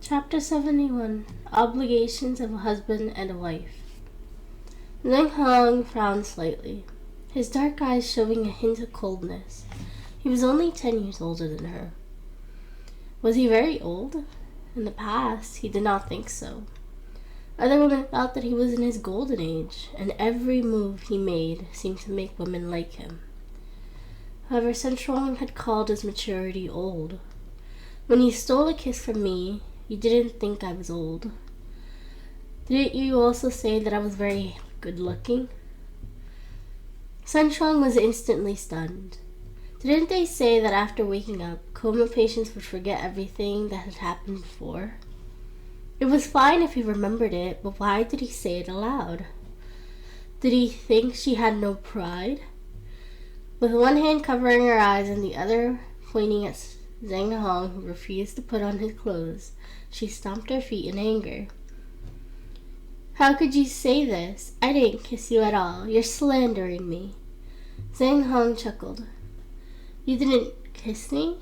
Chapter 71. Obligations of a Husband and a Wife. Zheng Hong frowned slightly, his dark eyes showing a hint of coldness. He was only 10 years older than her. Was he very old? In the past, he did not think so. Other women thought that he was in his golden age, and every move he made seemed to make women like him. However, Sun Shuang had called his maturity old. When you stole a kiss from me, you didn't think I was old. Didn't you also say that I was very good-looking? Sun Shuang was instantly stunned. Didn't they say that after waking up, coma patients would forget everything that had happened before? It was fine if he remembered it, but why did he say it aloud? Did he think she had no pride? With one hand covering her eyes and the other pointing at Zheng Hong, who refused to put on his clothes, she stomped her feet in anger. How could you say this? I didn't kiss you at all. You're slandering me. Zheng Hong chuckled. You didn't kiss me?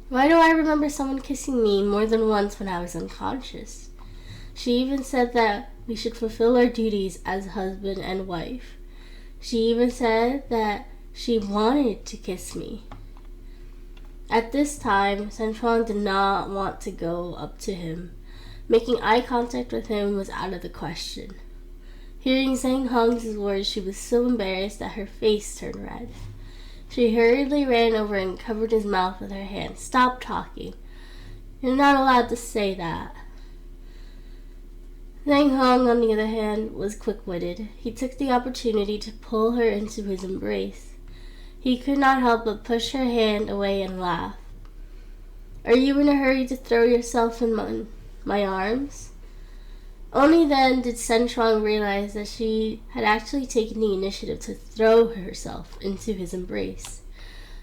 Why do I remember someone kissing me more than once when I was unconscious? She even said that we should fulfill our duties as husband and wife. She even said that she wanted to kiss me. At this time, Sun Shuang did not want to go up to him. Making eye contact with him was out of the question. Hearing Zheng Hong's words, she was so embarrassed that her face turned red. She hurriedly ran over and covered his mouth with her hand. Stop talking. You're not allowed to say that. Zheng Hong, on the other hand, was quick-witted. He took the opportunity to pull her into his embrace. He could not help but push her hand away and laugh. Are you in a hurry to throw yourself in my arms? Only then did Sun Shuang realize that she had actually taken the initiative to throw herself into his embrace.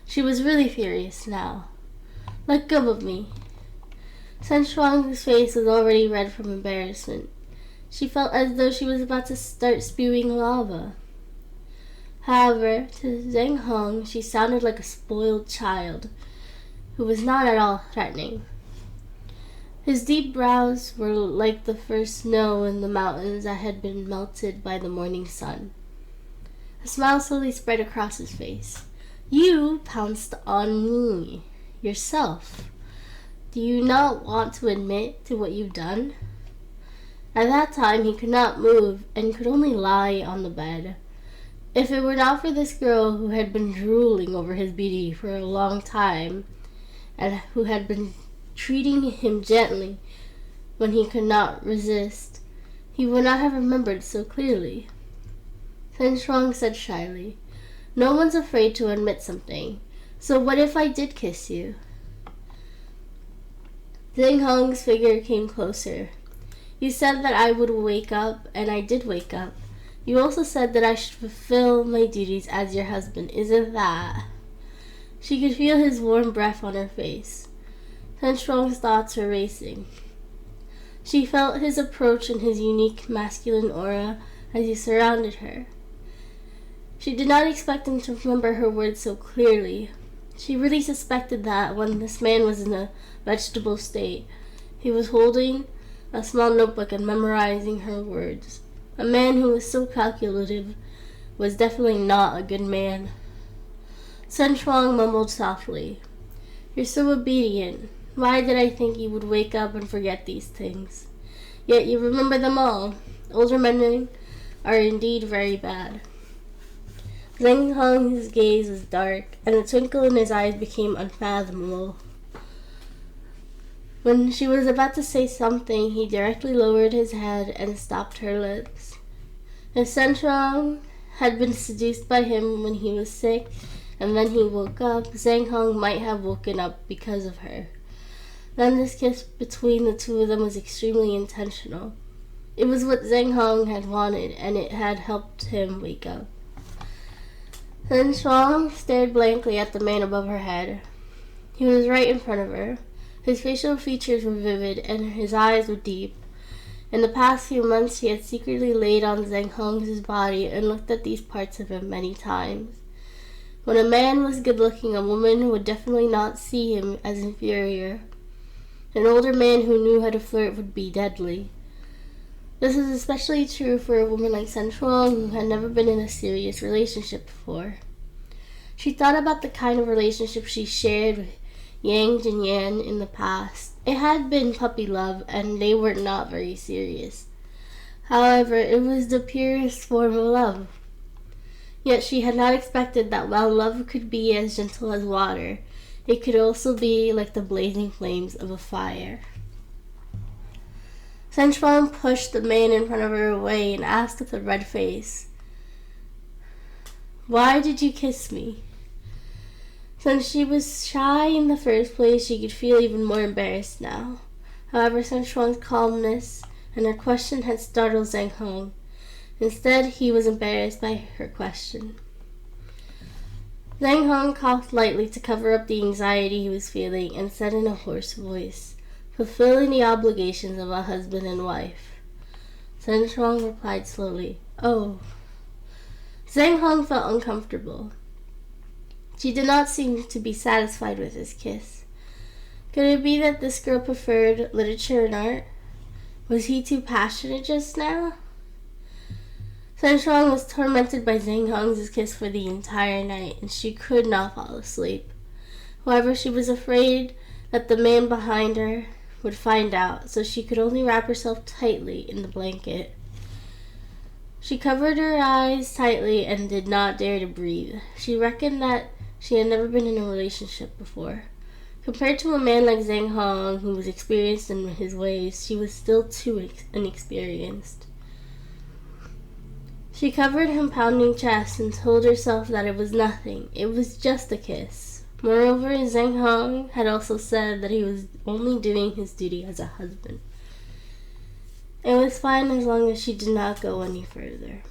She was really furious now. Let go of me. Sun Shuang's face was already red from embarrassment. She felt as though she was about to start spewing lava. However, to Zheng Hong, she sounded like a spoiled child who was not at all threatening. His deep brows were like the first snow in the mountains that had been melted by the morning sun. A smile slowly spread across his face. You pounced on me, yourself. Do you not want to admit to what you've done? At that time, he could not move and could only lie on the bed. If it were not for this girl who had been drooling over his beauty for a long time, and who had been treating him gently when he could not resist, he would not have remembered so clearly. Sun Shuang said shyly, No one's afraid to admit something, so what if I did kiss you? Zheng Hong's figure came closer. You said that I would wake up, and I did wake up. You also said that I should fulfill my duties as your husband. Isn't that? She could feel his warm breath on her face. Sun Shuang's thoughts were racing. She felt his approach and his unique masculine aura as he surrounded her. She did not expect him to remember her words so clearly. She really suspected that when this man was in a vegetable state, he was holding a small notebook and memorizing her words. A man who was so calculative was definitely not a good man. Sun Shuang mumbled softly, You're so obedient. Why did I think you would wake up and forget these things? Yet you remember them all. Older men are indeed very bad. Zheng Hong's gaze was dark, and the twinkle in his eyes became unfathomable. When she was about to say something, he directly lowered his head and stopped her lips. If Sun Shuang had been seduced by him when he was sick, and then he woke up, Zheng Hong might have woken up because of her. Then this kiss between the two of them was extremely intentional. It was what Zheng Hong had wanted, and it had helped him wake up. Sun Shuang stared blankly at the man above her head. He was right in front of her. His facial features were vivid, and his eyes were deep. In the past few months, he had secretly laid on Zheng Hong's body and looked at these parts of him many times. When a man was good-looking, a woman would definitely not see him as inferior. An older man who knew how to flirt would be deadly. This is especially true for a woman like Sun Shuang, who had never been in a serious relationship before. She thought about the kind of relationship she shared with Yang Jinyan in the past. It had been puppy love, and they were not very serious. However, it was the purest form of love. Yet she had not expected that while love could be as gentle as water, it could also be like the blazing flames of a fire. Sun Shuang pushed the man in front of her away and asked with a red face, "Why did you kiss me?" Since she was shy in the first place, she could feel even more embarrassed now. However, Sun Shuang's calmness and her question had startled Zhang Hong. Instead, he was embarrassed by her question. Zhang Hong coughed lightly to cover up the anxiety he was feeling and said in a hoarse voice, "Fulfilling the obligations of a husband and wife." Sun Shuang replied slowly, "Oh." Zhang Hong felt uncomfortable. She did not seem to be satisfied with his kiss. Could it be that this girl preferred literature and art? Was he too passionate just now? Sun Shuang was tormented by Zhang Hong's kiss for the entire night, and she could not fall asleep. However, she was afraid that the man behind her would find out, so she could only wrap herself tightly in the blanket. She covered her eyes tightly and did not dare to breathe. She reckoned that she had never been in a relationship before. Compared to a man like Zhang Hong, who was experienced in his ways, she was still too inexperienced. She covered her pounding chest and told herself that it was nothing. It was just a kiss. Moreover, Zhang Hong had also said that he was only doing his duty as a husband. It was fine as long as she did not go any further.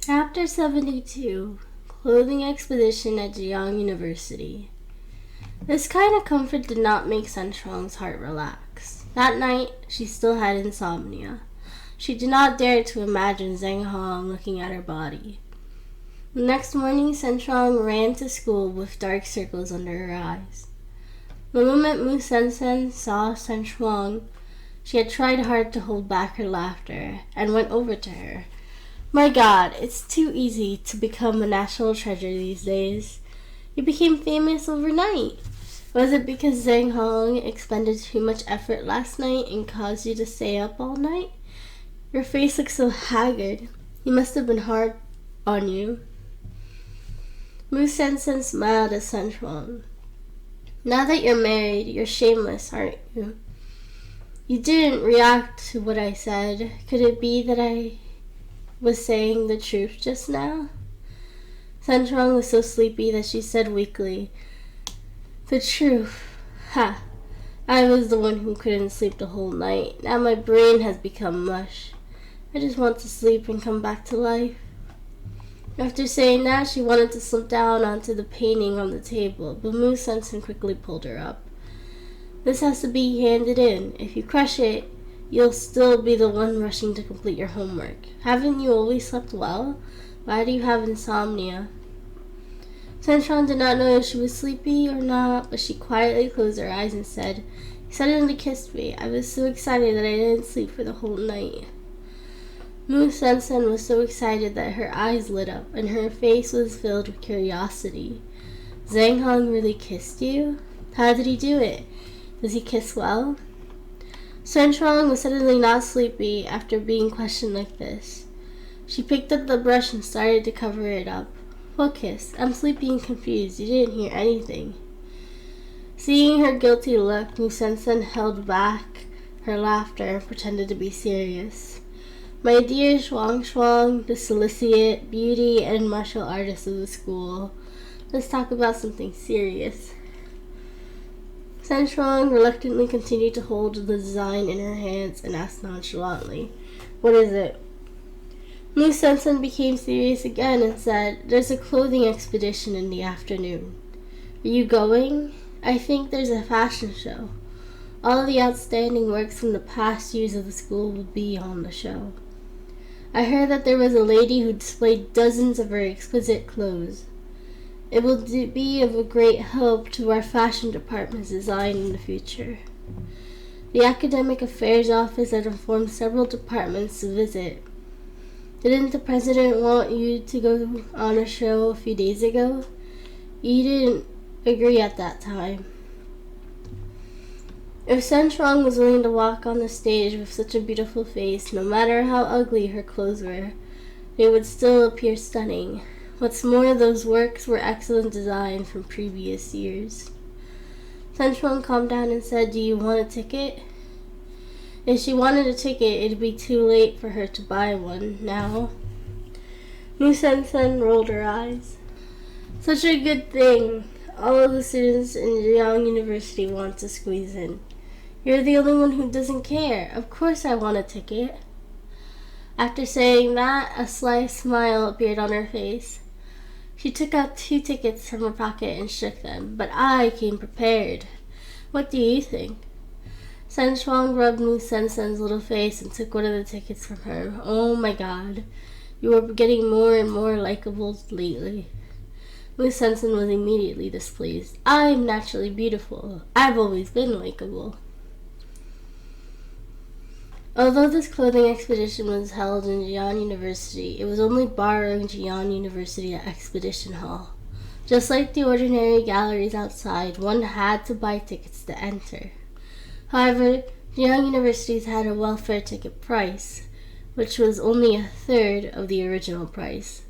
Chapter 72, Clothing Expedition at Jiang University. This kind of comfort did not make Sun Shuang's heart relax. That night, she still had insomnia. She did not dare to imagine Zhang Hong looking at her body. The next morning, Sun Shuang ran to school with dark circles under her eyes. The moment Mu Sen saw Sun Shuang, she had tried hard to hold back her laughter and went over to her. "My God, it's too easy to become a national treasure these days. You became famous overnight. Was it because Zhang Hong expended too much effort last night and caused you to stay up all night? Your face looks so haggard. He must have been hard on you." Mu Sen smiled at Sun Shuang. "Now that you're married, you're shameless, aren't you? You didn't react to what I said. Could it be that I was saying the truth just now?" Sun Shuang was so sleepy that she said weakly, "The truth? Ha! I was the one who couldn't sleep the whole night. Now my brain has become mush. I just want to sleep and come back to life." After saying that, she wanted to slip down onto the painting on the table, but Mu Sen quickly pulled her up. "This has to be handed in. If you crush it, you'll still be the one rushing to complete your homework. Haven't you always slept well? Why do you have insomnia?" Sun Shuang did not know if she was sleepy or not, but she quietly closed her eyes and said, "He suddenly kissed me. I was so excited that I didn't sleep for the whole night." Mu Sen was so excited that her eyes lit up and her face was filled with curiosity. "Zhang Hong really kissed you? How did he do it? Does he kiss well?" Sun Shuang was suddenly not sleepy after being questioned like this. She picked up the brush and started to cover it up. "What kiss? I'm sleepy and confused. You didn't hear anything." Seeing her guilty look, Mu Sen held back her laughter and pretended to be serious. "My dear Shuang, the solicit, beauty, and martial artist of the school, let's talk about something serious." Sun Shuang reluctantly continued to hold the design in her hands and asked nonchalantly, "What is it?" Mu Sen became serious again and said, "There's a clothing expedition in the afternoon. Are you going? I think there's a fashion show. All the outstanding works from the past years of the school will be on the show. I heard that there was a lady who displayed dozens of her exquisite clothes. It will be of a great help to our fashion department's design in the future. The Academic Affairs Office had informed several departments to visit. Didn't the president want you to go on a show a few days ago? You didn't agree at that time. If Sen Shuang was willing to walk on the stage with such a beautiful face, no matter how ugly her clothes were, they would still appear stunning. What's more, those works were excellent design from previous years. Sen Shuang calmed down and said, "Do you want a ticket?" If she wanted a ticket, it'd be too late for her to buy one now. Mu Sen Sen rolled her eyes. Such a good thing. All of the students in Zhejiang University want to squeeze in. You're the only one who doesn't care. Of course I want a ticket. After saying that, a sly smile appeared on her face. She took out 2 tickets from her pocket and shook them. But I came prepared. What do you think? Sen Shuang rubbed Mu Sen Sen's little face and took one of the tickets from her. Oh my god. You are getting more and more likable lately. Mu Sen Sen was immediately displeased. I'm naturally beautiful. I've always been likable. Although this clothing expedition was held in Jian University, it was only borrowing Jian University Expedition Hall. Just like the ordinary galleries outside, one had to buy tickets to enter. However, Jian Universities had a welfare ticket price, which was only 1/3 of the original price.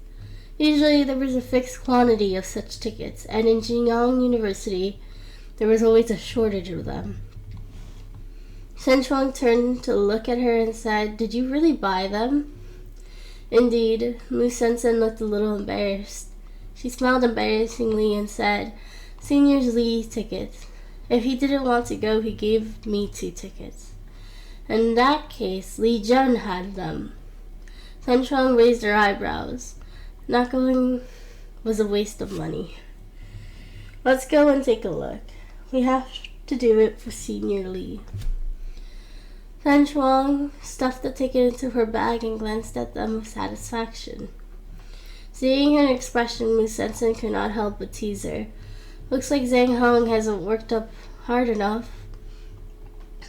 Usually there was a fixed quantity of such tickets, and in Jian University there was always a shortage of them. Sen Shuang turned to look at her and said, "Did you really buy them?" Indeed, Mu Sen Sen looked a little embarrassed. She smiled embarrassingly and said, "Senior's Lee tickets. If he didn't want to go, he gave me 2 tickets. In that case, Li Jun had them." Sen Shuang raised her eyebrows. Not going was a waste of money. Let's go and take a look. We have to do it for Senior Lee. Sen Shuang stuffed the ticket into her bag and glanced at them with satisfaction. Seeing her expression, Mu Sen Sen could not help but tease her. Looks like Zhang Hong hasn't worked up hard enough.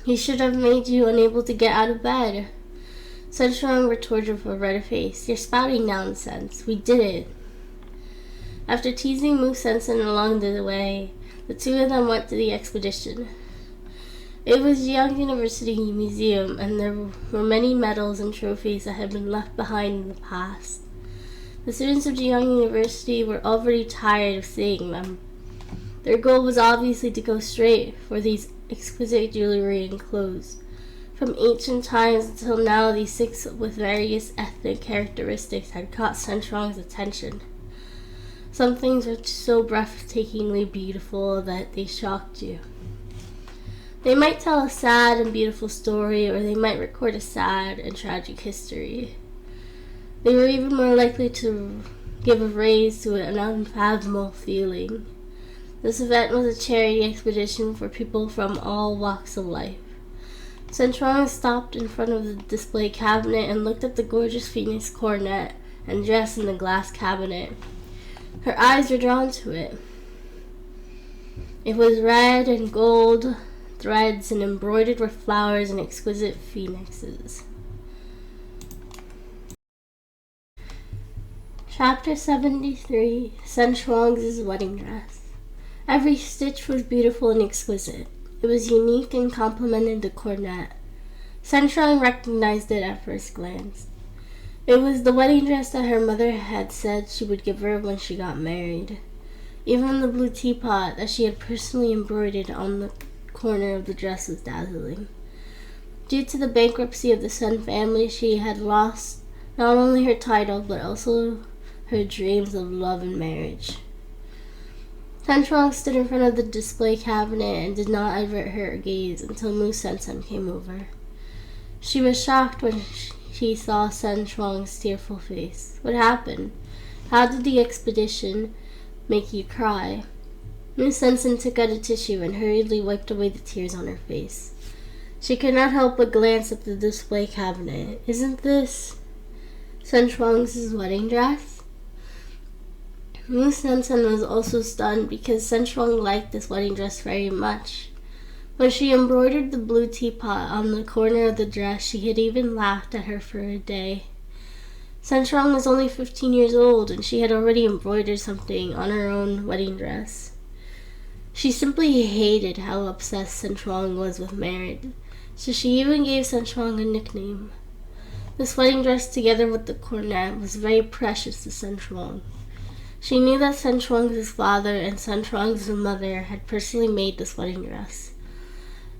He should have made you unable to get out of bed. Sen Shuang retorted with a red face. You're spouting nonsense. We did it. After teasing Mu Sen Sen along the way, the 2 of them went to the expedition. It was Jiang University Museum, and there were many medals and trophies that had been left behind in the past. The students of Jiang University were already tired of seeing them. Their goal was obviously to go straight for these exquisite jewelry and clothes. From ancient times until now, these 6 with various ethnic characteristics had caught Sen Shuang's attention. Some things were so breathtakingly beautiful that they shocked you. They might tell a sad and beautiful story, or they might record a sad and tragic history. They were even more likely to give a raise to an unfathomable feeling. This event was a charity expedition for people from all walks of life. Sen Shuang stopped in front of the display cabinet and looked at the gorgeous phoenix coronet and dress in the glass cabinet. Her eyes were drawn to it. It was red and gold threads and embroidered with flowers and exquisite phoenixes. Chapter 73, Sen Shuang's Wedding Dress. Every stitch was beautiful and exquisite. It was unique and complemented the coronet. Sen Shuang recognized it at first glance. It was the wedding dress that her mother had said she would give her when she got married. Even the blue teapot that she had personally embroidered on the corner of the dress was dazzling. Due to the bankruptcy of the Sun family, she had lost not only her title but also her dreams of love and marriage. Sen Shuang stood in front of the display cabinet and did not avert her gaze until Mu Sen Sen came over. She was shocked when she saw Sen Shuang's tearful face. What happened? How did the expedition make you cry? Mu Sen Sen took out a tissue and hurriedly wiped away the tears on her face. She could not help but glance at the display cabinet. Isn't this Sen Shuang's wedding dress? Mu Sensen was also stunned because Sen Shuang liked this wedding dress very much. When she embroidered the blue teapot on the corner of the dress, she had even laughed at her for a day. Sen Shuang was only 15 years old, and she had already embroidered something on her own wedding dress. She simply hated how obsessed Sen Shuang was with merit, so she even gave Sen Shuang a nickname. This wedding dress, together with the coronet, was very precious to Sen Shuang. She knew that Sen Shuang's father and Sen Shuang's mother had personally made this wedding dress.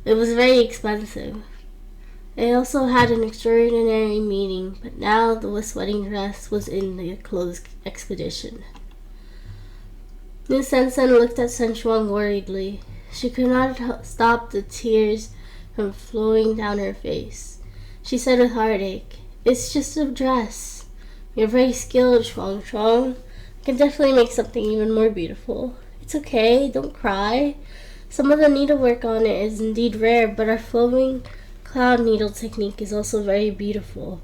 It was very expensive. They also had an extraordinary meeting, but now this wedding dress was in the closed expedition. Mu Sensen looked at Sen Shuang worriedly. She could not stop the tears from flowing down her face. She said with heartache, "It's just a dress. You're very skilled, Shuang Shuang. I can definitely make something even more beautiful. It's okay, don't cry. Some of the needlework on it is indeed rare, but our flowing cloud needle technique is also very beautiful."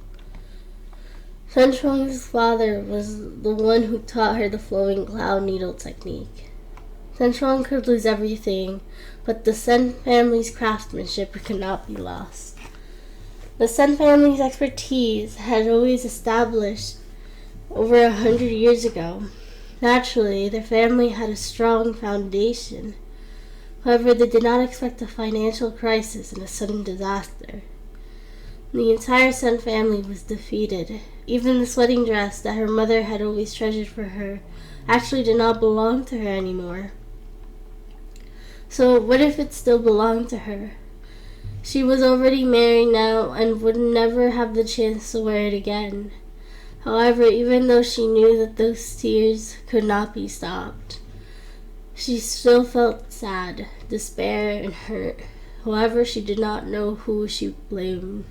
Sen Shuang's father was the one who taught her the flowing cloud needle technique. Sen Shuang could lose everything, but the Sen family's craftsmanship could not be lost. The Sen family's expertise had always established over 100 years ago. Naturally, their family had a strong foundation. However, they did not expect a financial crisis and a sudden disaster. The entire Sen family was defeated. Even this wedding dress that her mother had always treasured for her actually did not belong to her anymore. So what if it still belonged to her? She was already married now and would never have the chance to wear it again. However, even though she knew that those tears could not be stopped, she still felt sad, despair, and hurt. However, she did not know who she blamed.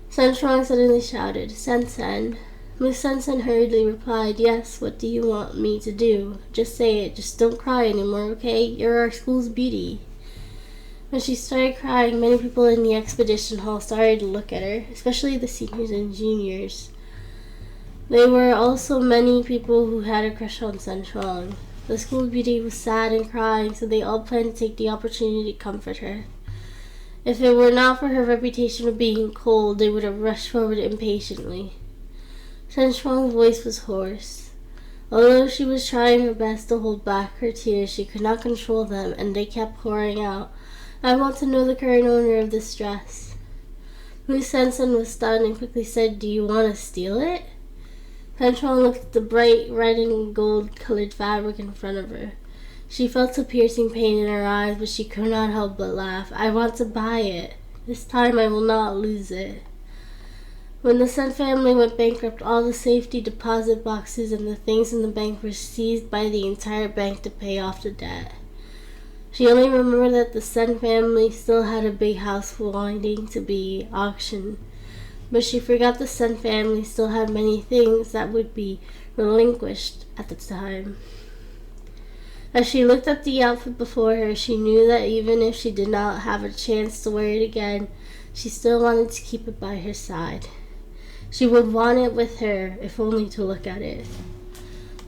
Sen Shuang suddenly shouted, "Sensen." Mu Sensen hurriedly replied, "Yes, what do you want me to do? Just say it. Just don't cry anymore, okay? You're our school's beauty." When she started crying, many people in the expedition hall started to look at her, especially the seniors and juniors. There were also many people who had a crush on Sen Shuang. The school beauty was sad and crying, so they all planned to take the opportunity to comfort her. If it were not for her reputation of being cold, they would have rushed forward impatiently. Sen Shuang's voice was hoarse. Although she was trying her best to hold back her tears, she could not control them, and they kept pouring out. "I want to know the current owner of this dress." Mu Sensen was stunned and quickly said, "Do you want to steal it?" Sen Shuang looked at the bright red and gold-colored fabric in front of her. She felt a piercing pain in her eyes, but she could not help but laugh. "I want to buy it. This time I will not lose it." When the Sen family went bankrupt, all the safety deposit boxes and the things in the bank were seized by the entire bank to pay off the debt. She only remembered that the Sen family still had a big house waiting to be auctioned, but she forgot the Sen family still had many things that would be relinquished at the time. As she looked at the outfit before her, she knew that even if she did not have a chance to wear it again, she still wanted to keep it by her side. She would want it with her, if only to look at it.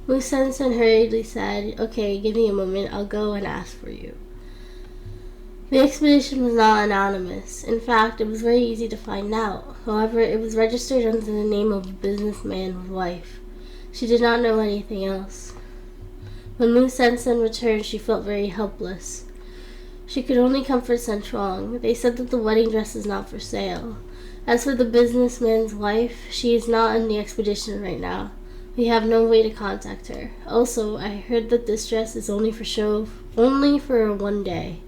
Mu Sensen hurriedly said, "Okay, give me a moment. I'll go and ask for you." The expedition was not anonymous. In fact, it was very easy to find out. However, it was registered under the name of a businessman's wife. She did not know anything else. When Mu Sensen returned, she felt very helpless. She could only comfort Sen Shuang. They said that the wedding dress is not for sale. As for the businessman's wife, she is not in the expedition right now. We have no way to contact her. Also, I heard that this dress is only for show, only for one day.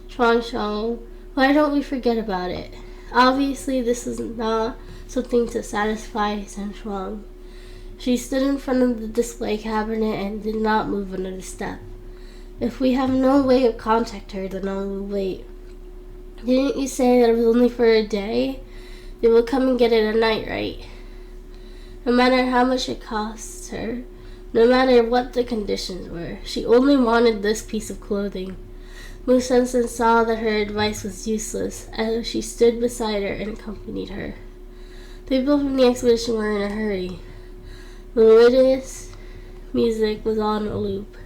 Shuang Shuang, why don't we forget about it? Obviously, this is not something to satisfy Sen Shuang. She stood in front of the display cabinet and did not move another step. "If we have no way of contacting her, then I will wait. Didn't you say that it was only for a day? They will come and get it at night, right? No matter how much it costs her, no matter what the conditions were, she only wanted this piece of clothing." Mu Sensen saw that her advice was useless, as she stood beside her and accompanied her. The people from the expedition were in a hurry. Melodious music was on a loop.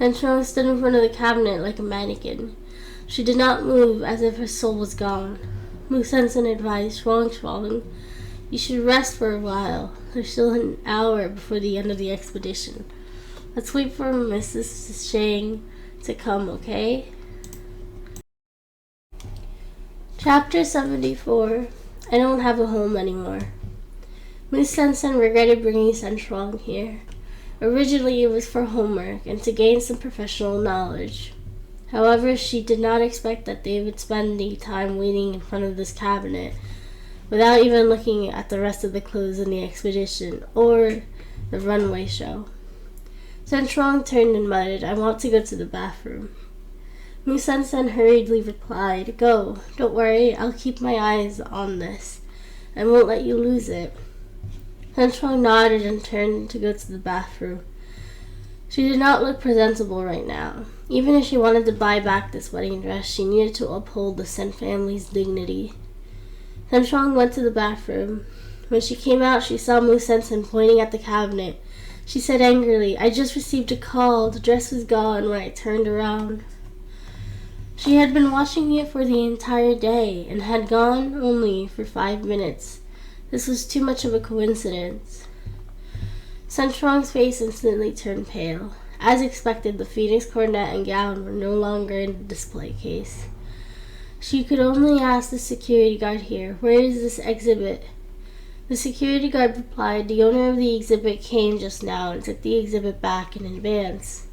Sanchong stood in front of the cabinet like a mannequin. She did not move, as if her soul was gone. Mu Sensen advised Shuang, you should rest for a while. There's still an hour before the end of the expedition. Let's wait for Mrs. Shang to come, okay? Chapter 74. I don't have a home anymore. Mu Sensen regretted bringing Sanchong here. Originally, it was for homework and to gain some professional knowledge. However, she did not expect that they would spend the time waiting in front of this cabinet without even looking at the rest of the clothes in the expedition or the runway show. Sanchong turned and muttered, I want to go to the bathroom. Mu Sensen hurriedly replied, Go, don't worry, I'll keep my eyes on this and won't let you lose it. Sanchong nodded and turned to go to the bathroom. She did not look presentable right now. Even if she wanted to buy back this wedding dress, she needed to uphold the Sen family's dignity. Sanchong went to the bathroom. When she came out, she saw Mu Sensen pointing at the cabinet. She said angrily, I just received a call. The dress was gone when I turned around. She had been watching it for the entire day and had gone only for 5 minutes. This was too much of a coincidence. Sanchong's face instantly turned pale. As expected, the phoenix coronet and gown were no longer in the display case. She could only ask the security guard here, where is this exhibit? The security guard replied, the owner of the exhibit came just now and took the exhibit back in advance.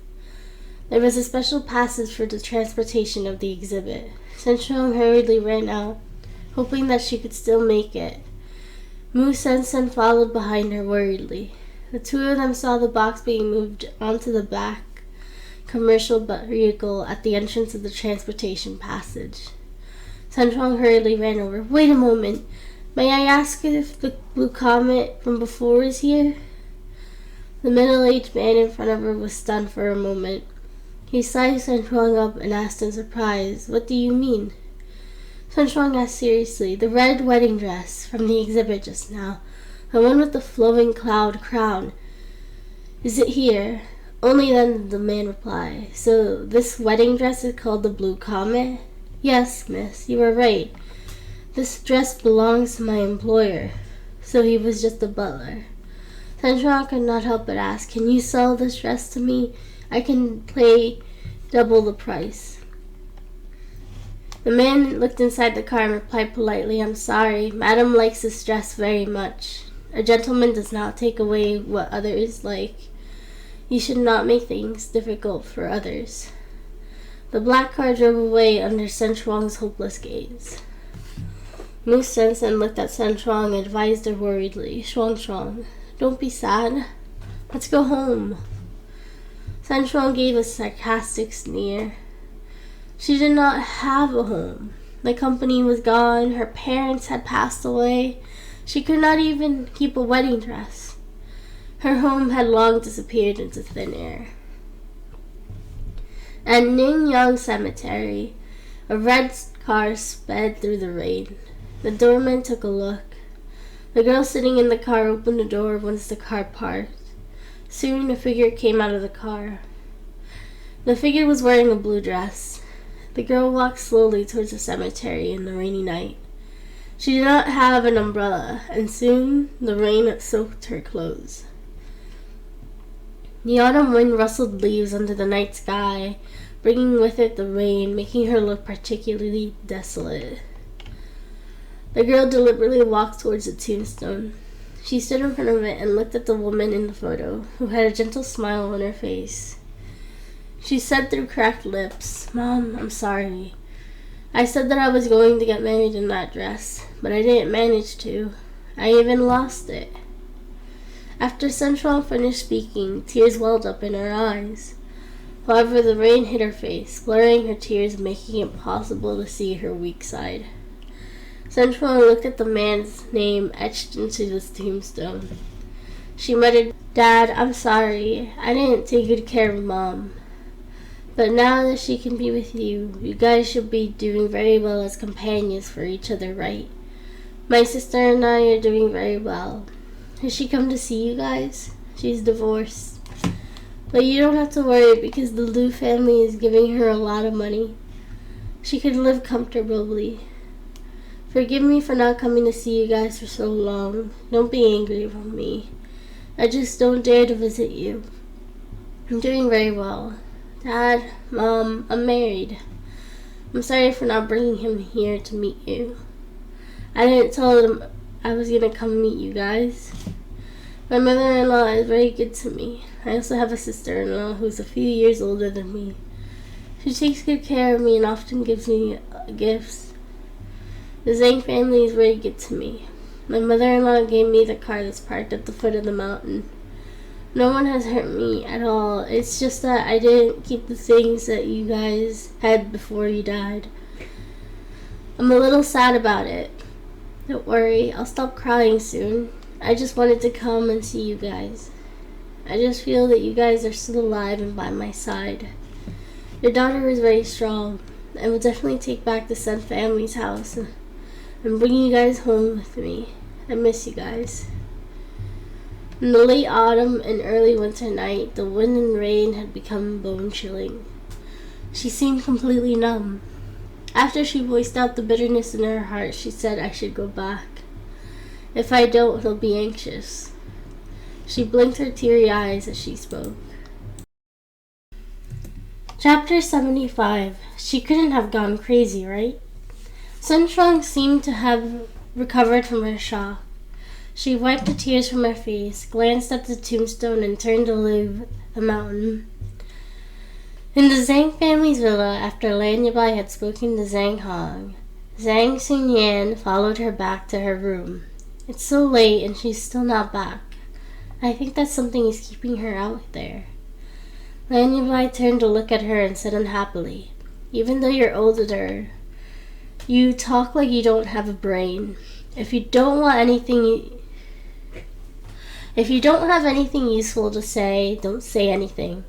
There was a special passage for the transportation of the exhibit. Sanchong hurriedly ran out, hoping that she could still make it. Mu Sensen followed behind her worriedly. The two of them saw the box being moved onto the back commercial vehicle at the entrance of the transportation passage. Sanchong hurriedly ran over. Wait a moment. May I ask if the blue comet from before is here? The middle-aged man in front of her was stunned for a moment. He sized Sanchong up and asked in surprise, What do you mean? Sanchong asked seriously, The red wedding dress from the exhibit just now. The one with the flowing cloud crown. Is it here? Only then did the man reply. So this wedding dress is called the Blue Comet? Yes, miss, you are right. This dress belongs to my employer. So he was just a butler. Sanchong could not help but ask, Can you sell this dress to me? I can pay double the price. The man looked inside the car and replied politely, I'm sorry, Madam likes this dress very much. A gentleman does not take away what others like. You should not make things difficult for others. The black car drove away under Sanchong's hopeless gaze. Mu Sensen looked at Sanchong and advised her worriedly, Shuang, don't be sad. Let's go home. Sanchong gave a sarcastic sneer. She did not have a home. The company was gone. Her parents had passed away. She could not even keep a wedding dress. Her home had long disappeared into thin air. At Ningyang Cemetery, a red car sped through the rain. The doorman took a look. The girl sitting in the car opened the door once the car parked. Soon a figure came out of the car. The figure was wearing a blue dress. The girl walked slowly towards the cemetery in the rainy night. She did not have an umbrella, and soon the rain soaked her clothes. The autumn wind rustled leaves under the night sky, bringing with it the rain, making her look particularly desolate. The girl deliberately walked towards the tombstone. She stood in front of it and looked at the woman in the photo, who had a gentle smile on her face. She said through cracked lips, Mom, I'm sorry. I said that I was going to get married in that dress, but I didn't manage to. I even lost it. After Sanchong finished speaking, tears welled up in her eyes. However, the rain hit her face, blurring her tears and making it impossible to see her weak side. Sanchong looked at the man's name etched into the tombstone. She muttered, Dad, I'm sorry. I didn't take good care of Mom. But now that she can be with you, you guys should be doing very well as companions for each other, right? My sister and I are doing very well. Has she come to see you guys? She's divorced. But you don't have to worry because the Liu family is giving her a lot of money. She could live comfortably. Forgive me for not coming to see you guys for so long. Don't be angry with me. I just don't dare to visit you. I'm doing very well. Dad, Mom, I'm married. I'm sorry for not bringing him here to meet you. I didn't tell him I was gonna come meet you guys. My mother-in-law is very good to me. I also have a sister-in-law who's a few years older than me. She takes good care of me and often gives me gifts. The Zhang family is very good to me. My mother-in-law gave me the car that's parked at the foot of the mountain. No one has hurt me at all. It's just that I didn't keep the things that you guys had before you died. I'm a little sad about it. Don't worry, I'll stop crying soon. I just wanted to come and see you guys. I just feel that you guys are still alive and by my side. Your daughter is very strong. I will definitely take back the Sun family's house and bring you guys home with me. I miss you guys. In the late autumn and early winter night, the wind and rain had become bone-chilling. She seemed completely numb. After she voiced out the bitterness in her heart, she said I should go back. If I don't, he'll be anxious. She blinked her teary eyes as she spoke. Chapter 75. She couldn't have gone crazy, right? Sun Shuang seemed to have recovered from her shock. She wiped the tears from her face, glanced at the tombstone, and turned to leave the mountain. In the Zhang family's villa, after Lan Yabai had spoken to Zhang Hong, Zhang Xinyan followed her back to her room. It's so late and she's still not back. I think that something is keeping her out there. Lan Yabai turned to look at her and said unhappily, even though you're older, you talk like you don't have a brain. If you don't have anything useful to say, don't say anything.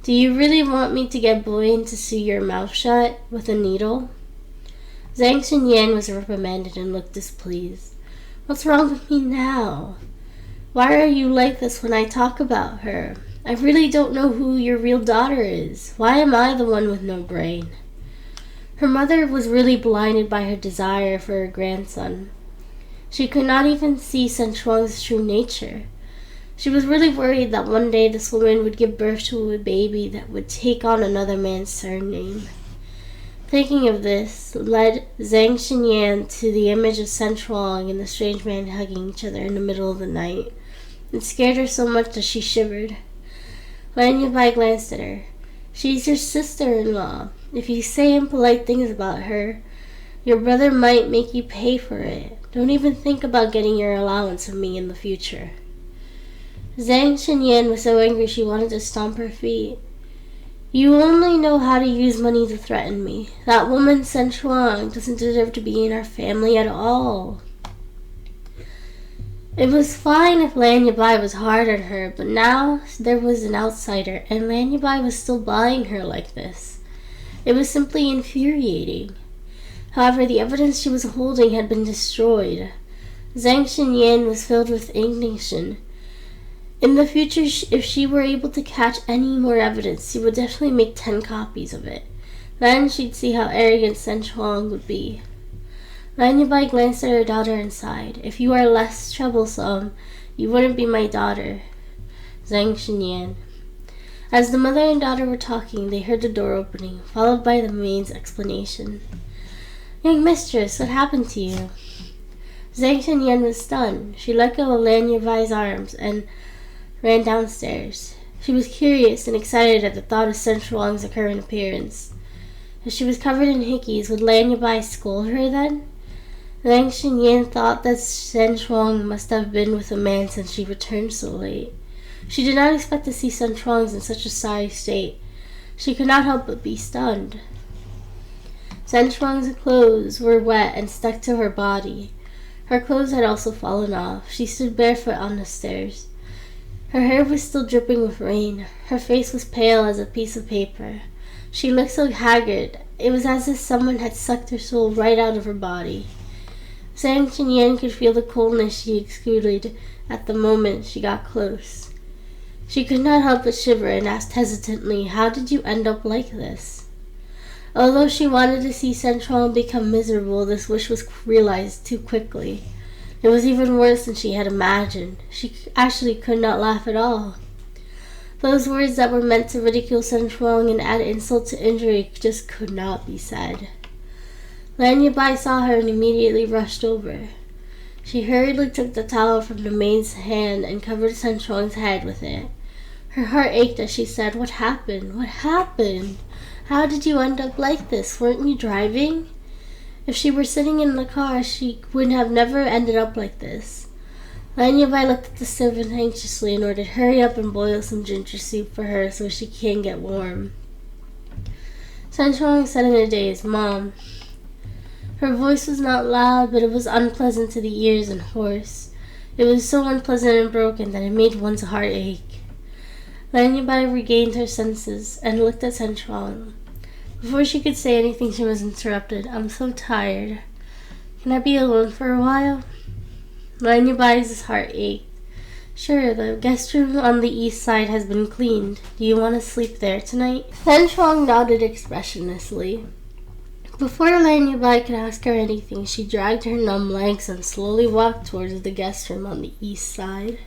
Do you really want me to get Boyan to sew your mouth shut with a needle? Zhang Xinyan was reprimanded and looked displeased. What's wrong with me now? Why are you like this when I talk about her? I really don't know who your real daughter is. Why am I the one with no brain? Her mother was really blinded by her desire for her grandson. She could not even see Sun Shuang's true nature. She was really worried that one day this woman would give birth to a baby that would take on another man's surname. Thinking of this led Zhang Xinyan to the image of Sun Shuang and the strange man hugging each other in the middle of the night. It scared her so much that she shivered. Lan Yabai glanced at her. She's your sister-in-law. If you say impolite things about her, your brother might make you pay for it. Don't even think about getting your allowance from me in the future. Zhang Xinyan was so angry she wanted to stomp her feet. You only know how to use money to threaten me. That woman, Sun Shuang, doesn't deserve to be in our family at all. It was fine if Lan Yabai was hard on her, but now there was an outsider, and Lan Yabai was still buying her like this. It was simply infuriating. However, the evidence she was holding had been destroyed. Zhang Xinyan was filled with indignation. In the future, if she were able to catch any more evidence, she would definitely make 10 copies of it. Then she'd see how arrogant Sun Shuang would be. Lan Yabai glanced at her daughter and sighed. If you are less troublesome, you wouldn't be my daughter. Zhang Xinyan. As the mother and daughter were talking, they heard the door opening, followed by the maid's explanation. Young mistress, what happened to you? Zhang Xinyan was stunned. She let go of Lan Yabai's arms and ran downstairs. She was curious and excited at the thought of Sun Shuang's current appearance. If she was covered in hickeys, would Lan Yabai scold her then? Zhang Xinyan thought that Sun Shuang must have been with a man since she returned so late. She did not expect to see Sun Shuang in such a sorry state. She could not help but be stunned. Sun Shuang's clothes were wet and stuck to her body. Her clothes had also fallen off. She stood barefoot on the stairs. Her hair was still dripping with rain. Her face was pale as a piece of paper. She looked so haggard. It was as if someone had sucked her soul right out of her body. Zhang Xinyan could feel the coldness she exuded at the moment she got close. She could not help but shiver and asked hesitantly, "How did you end up like this?" Although she wanted to see Senchuang become miserable, this wish was realized too quickly. It was even worse than she had imagined. She actually could not laugh at all. Those words that were meant to ridicule Senchuang and add insult to injury just could not be said. Lan Yabai saw her and immediately rushed over. She hurriedly took the towel from the maid's hand and covered Senchuang's head with it. Her heart ached as she said, "What happened? What happened? How did you end up like this? Weren't you driving?" If she were sitting in the car, she would have never ended up like this. Lan Yabai looked at the servant anxiously and ordered, "Hurry up and boil some ginger soup for her so she can get warm." Senchuang said in a daze, "Mom." Her voice was not loud, but it was unpleasant to the ears and hoarse. It was so unpleasant and broken that it made one's heart ache. Lan Yabai regained her senses and looked at Senchuang. Before she could say anything, she was interrupted. "I'm so tired. Can I be alone for a while?" Lan Yabai's heart ached. "Sure, the guest room on the east side has been cleaned. Do you want to sleep there tonight?" Senchuang nodded expressionlessly. Before Lan Yabai could ask her anything, she dragged her numb legs and slowly walked towards the guest room on the east side.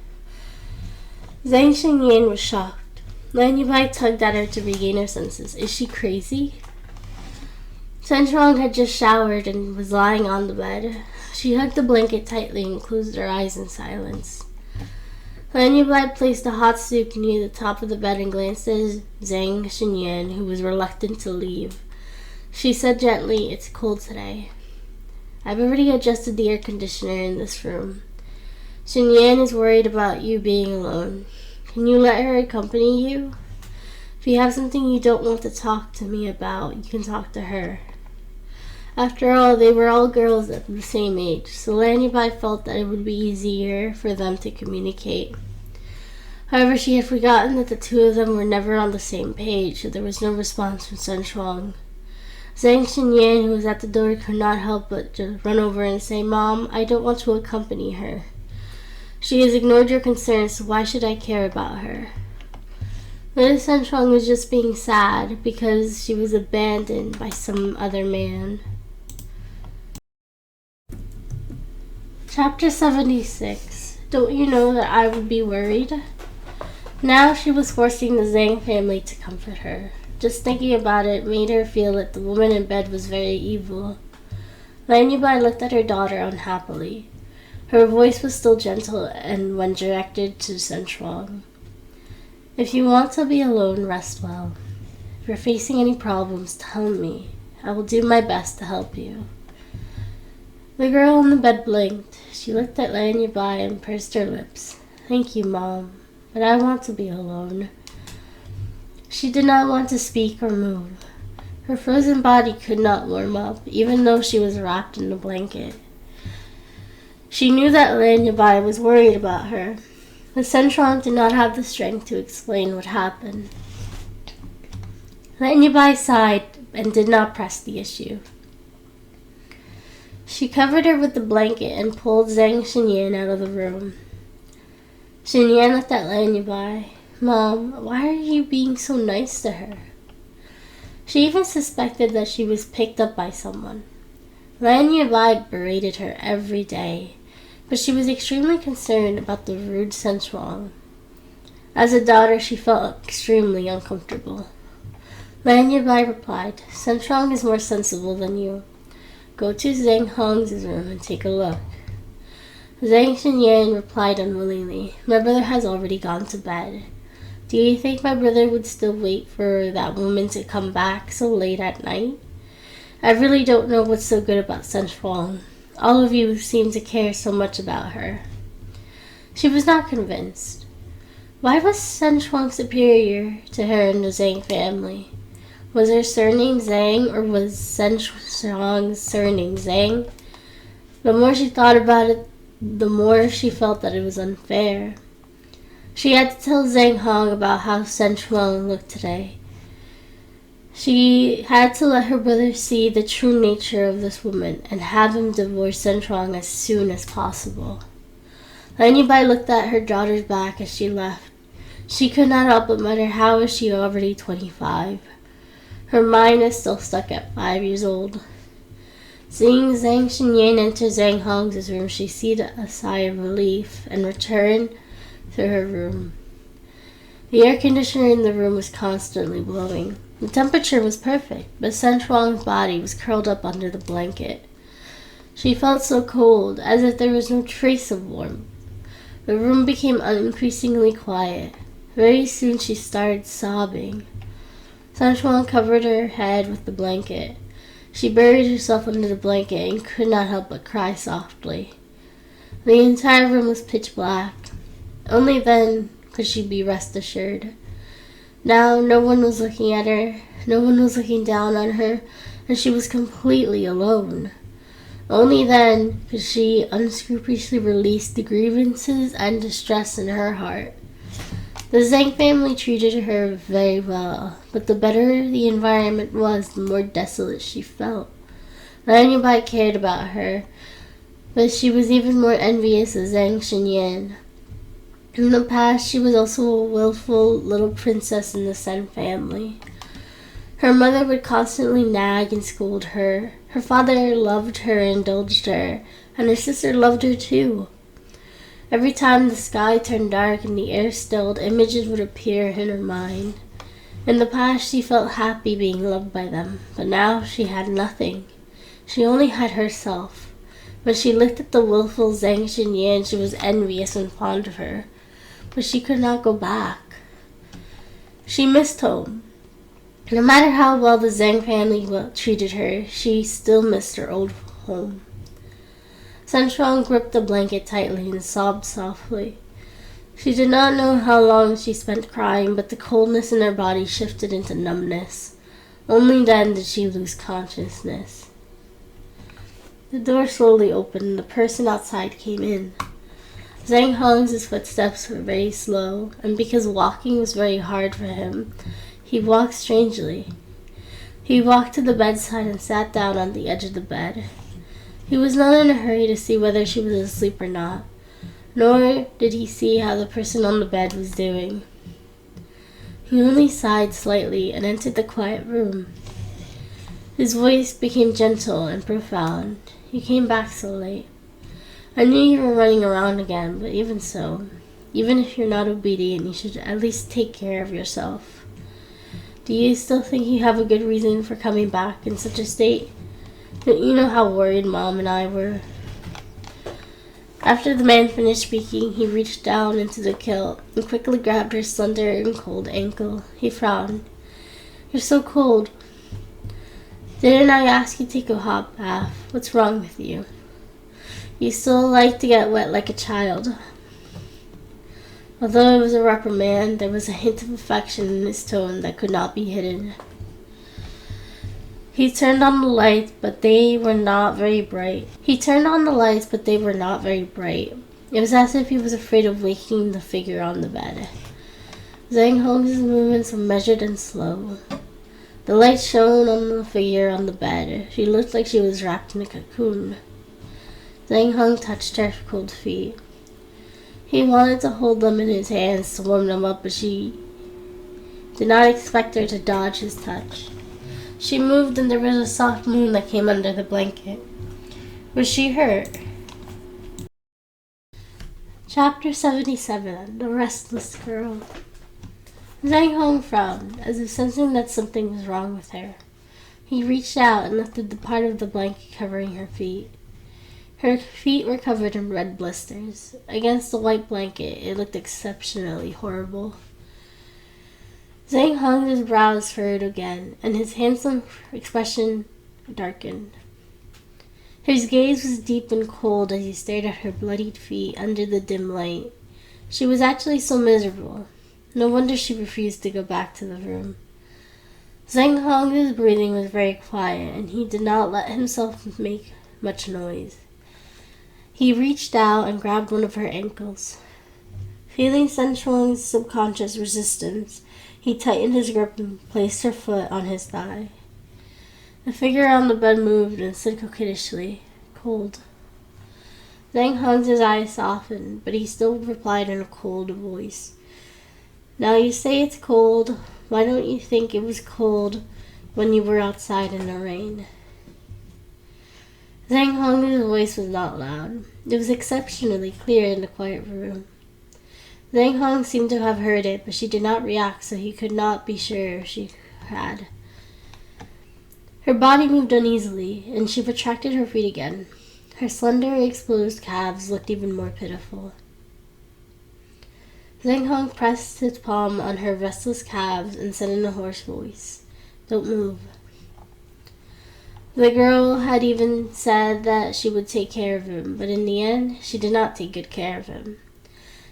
Zhang Xinyan was shocked. Lan Yabai tugged at her to regain her senses. "Is she crazy?" Senchuang had just showered and was lying on the bed. She hugged the blanket tightly and closed her eyes in silence. Lan Yabai placed a hot soup near the top of the bed and glanced at Zhang Xinyan, who was reluctant to leave. She said gently, "It's cold today. I've already adjusted the air conditioner in this room. Xinyan is worried about you being alone. Can you let her accompany you? If you have something you don't want to talk to me about, you can talk to her." After all, they were all girls at the same age, so Lan Yabai felt that it would be easier for them to communicate. However, she had forgotten that the two of them were never on the same page, so there was no response from Senchuang. Zhang Xinyan, who was at the door, could not help but just run over and say, "Mom, I don't want to accompany her. She has ignored your concerns, so why should I care about her?" Little Senchuang was just being sad because she was abandoned by some other man. Chapter 76. Don't you know that I would be worried? Now she was forcing the Zhang family to comfort her. Just thinking about it made her feel that the woman in bed was very evil. Lan Yabai looked at her daughter unhappily. Her voice was still gentle and when directed to Senchuang. "If you want to be alone, rest well. If you're facing any problems, tell me. I will do my best to help you." The girl on the bed blinked. She looked at Lan Yabai and pursed her lips. "Thank you, Mom, but I want to be alone." She did not want to speak or move. Her frozen body could not warm up, even though she was wrapped in a blanket. She knew that Lan Yabai was worried about her, but Senchuang did not have the strength to explain what happened. Lan Yabai sighed and did not press the issue. She covered her with the blanket and pulled Zhang Xinyan out of the room. Xinyan looked at Lan Yabai. "Mom, why are you being so nice to her?" She even suspected that she was picked up by someone. Lan Yabai berated her every day, but she was extremely concerned about the rude Senchuang. As a daughter, she felt extremely uncomfortable. Lan Yabai replied, "Senchuang is more sensible than you. Go to Zhang Hong's room and take a look." Zhang Xinyan replied unwillingly, "My brother has already gone to bed. Do you think my brother would still wait for that woman to come back so late at night? I really don't know what's so good about Senchuang. All of you seem to care so much about her." She was not convinced. Why was Senchuang superior to her and the Zhang family? Was her surname Zhang, or was Senchuang's surname Zhang? The more she thought about it, the more she felt that it was unfair. She had to tell Zhang Hong about how Senchuang looked today. She had to let her brother see the true nature of this woman and have him divorce Senchuang as soon as possible. Lan Yabai looked at her daughter's back as she left. She could not help but mutter, how is she already 25? Her mind is still stuck at 5 years old. Seeing Zhang Xinyan enter Zhang Hong's room, she seethed a sigh of relief and returned to her room. The air conditioner in the room was constantly blowing. The temperature was perfect, but Sun Shuang's body was curled up under the blanket. She felt so cold, as if there was no trace of warmth. The room became increasingly quiet. Very soon she started sobbing. Sun Shuang covered her head with the blanket. She buried herself under the blanket and could not help but cry softly. The entire room was pitch black. Only then could she be rest assured. Now no one was looking at her, no one was looking down on her, and she was completely alone. Only then could she unscrupulously release the grievances and distress in her heart. The Zhang family treated her very well, but the better the environment was, the more desolate she felt. Not anybody cared about her, but she was even more envious of Zhang Xinyan. In the past, she was also a willful little princess in the Sun family. Her mother would constantly nag and scold her. Her father loved her and indulged her, and her sister loved her too. Every time the sky turned dark and the air stilled, images would appear in her mind. In the past, she felt happy being loved by them, but now she had nothing. She only had herself. When she looked at the willful Zhang Xinyan, she was envious and fond of her, but she could not go back. She missed home. No matter how well the Zhang family treated her, she still missed her old home. Sun Shuang gripped the blanket tightly and sobbed softly. She did not know how long she spent crying, but the coldness in her body shifted into numbness. Only then did she lose consciousness. The door slowly opened and the person outside came in. Zhang Hong's footsteps were very slow, and because walking was very hard for him, he walked strangely. He walked to the bedside and sat down on the edge of the bed. He was not in a hurry to see whether she was asleep or not, nor did he see how the person on the bed was doing. He only sighed slightly and entered the quiet room. His voice became gentle and profound. "You came back so late. I knew you were running around again, but even so, even if you're not obedient, you should at least take care of yourself. Do you still think you have a good reason for coming back in such a state? Don't you know how worried Mom and I were?" After the man finished speaking, he reached down into the kilt and quickly grabbed her slender and cold ankle. He frowned. "You're so cold. Didn't I ask you to take a hot bath? What's wrong with you? You still like to get wet like a child." Although it was a reprimand, there was a hint of affection in his tone that could not be hidden. He turned on the lights, but they were not very bright. It was as if he was afraid of waking the figure on the bed. Zhang Hong's movements were measured and slow. The light shone on the figure on the bed. She looked like she was wrapped in a cocoon. Zhang Hong touched her cold feet. He wanted to hold them in his hands to warm them up, but she did not expect her to dodge his touch. She moved and there was a soft moon that came under the blanket. Was she hurt? Chapter 77. The Restless Girl. Zhang Hong frowned, as if sensing that something was wrong with her. He reached out and lifted the part of the blanket covering her feet. Her feet were covered in red blisters. Against the white blanket, it looked exceptionally horrible. Zhang Hong's brows furrowed again, and his handsome expression darkened. His gaze was deep and cold as he stared at her bloodied feet under the dim light. She was actually so miserable. No wonder she refused to go back to the room. Zhang Hong's breathing was very quiet, and he did not let himself make much noise. He reached out and grabbed one of her ankles. Feeling Sun Shuang's subconscious resistance, he tightened his grip and placed her foot on his thigh. The figure on the bed moved and said coquettishly, "Cold." Zhang Hong's eyes softened, but he still replied in a cold voice, Now you say it's cold. Why don't you think it was cold when you were outside in the rain? Zhang Hong's voice was not loud. It was exceptionally clear in the quiet room. Zhang Hong seemed to have heard it, but she did not react, so he could not be sure if she had. Her body moved uneasily, and she retracted her feet again. Her slender, exposed calves looked even more pitiful. Zhang Hong pressed his palm on her restless calves and said in a hoarse voice, "Don't move." The girl had even said that she would take care of him, but in the end, she did not take good care of him.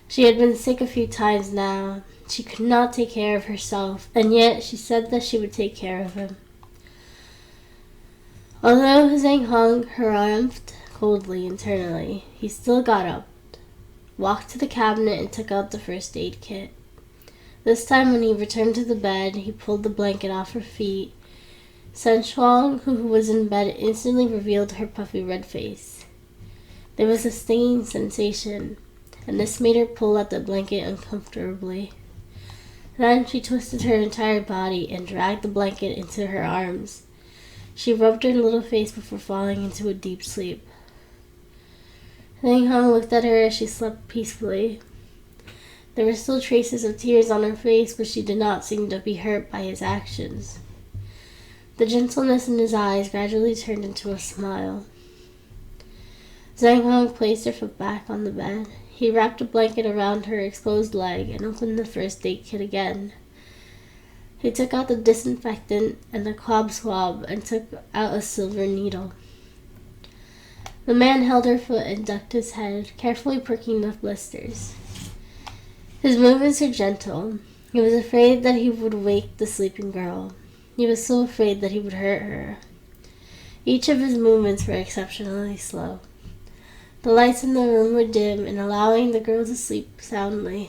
She had been sick a few times now. She could not take care of herself, and yet she said that she would take care of him. Although Zhang Hong harumphed coldly internally, he still got up, walked to the cabinet, and took out the first aid kit. This time when he returned to the bed, he pulled the blanket off her feet. Sen Shuang, who was in bed, instantly revealed her puffy red face. There was a stinging sensation, and this made her pull at the blanket uncomfortably. Then she twisted her entire body and dragged the blanket into her arms. She rubbed her little face before falling into a deep sleep. Zhang Hong looked at her as she slept peacefully. There were still traces of tears on her face, but she did not seem to be hurt by his actions. The gentleness in his eyes gradually turned into a smile. Zhang Hong placed her foot back on the bed. He wrapped a blanket around her exposed leg and opened the first aid kit again. He took out the disinfectant and the quab swab and took out a silver needle. The man held her foot and ducked his head, carefully pricking the blisters. His movements were gentle. He was afraid that he would wake the sleeping girl. He was so afraid that he would hurt her. Each of his movements were exceptionally slow. The lights in the room were dim and allowing the girl to sleep soundly.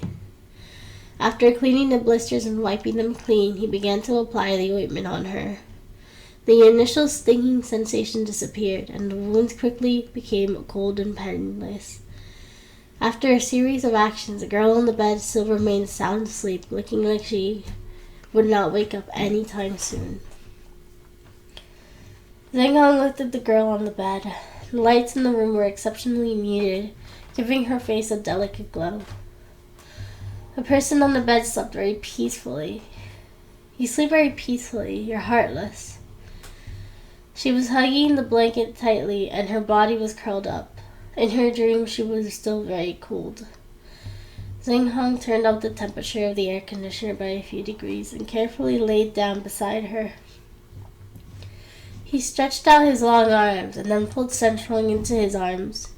After cleaning the blisters and wiping them clean, he began to apply the ointment on her. The initial stinging sensation disappeared, and the wounds quickly became cold and painless. After a series of actions, the girl on the bed still remained sound asleep, looking like she would not wake up any time soon. Zhang Hong looked at the girl on the bed. The lights in the room were exceptionally muted, giving her face a delicate glow. The person on the bed slept very peacefully. You sleep very peacefully. You're heartless. She was hugging the blanket tightly, and her body was curled up. In her dream, she was still very cold. Zhang Hong turned up the temperature of the air conditioner by a few degrees and carefully laid down beside her. He stretched out his long arms and then pulled Sen Shuang into his arms.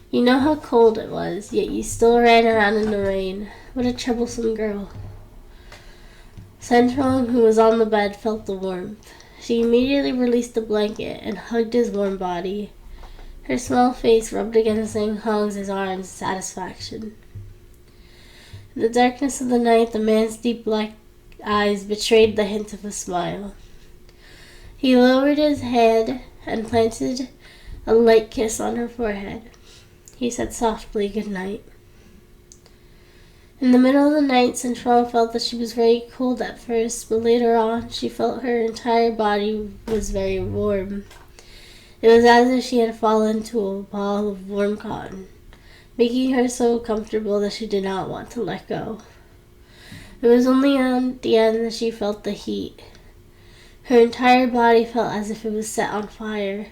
You know how cold it was, yet you still ran around in the rain. What a troublesome girl. Sen Shuang, who was on the bed, felt the warmth. She immediately released the blanket and hugged his warm body. Her small face rubbed against Zhang Hong's arms in satisfaction. In the darkness of the night, the man's deep black eyes betrayed the hint of a smile. He lowered his head and planted a light kiss on her forehead. He said softly, "Good night." In the middle of the night, Sen Shuang felt that she was very cold at first, but later on she felt her entire body was very warm. It was as if she had fallen into a ball of warm cotton, making her so comfortable that she did not want to let go. It was only at the end that she felt the heat. Her entire body felt as if it was set on fire.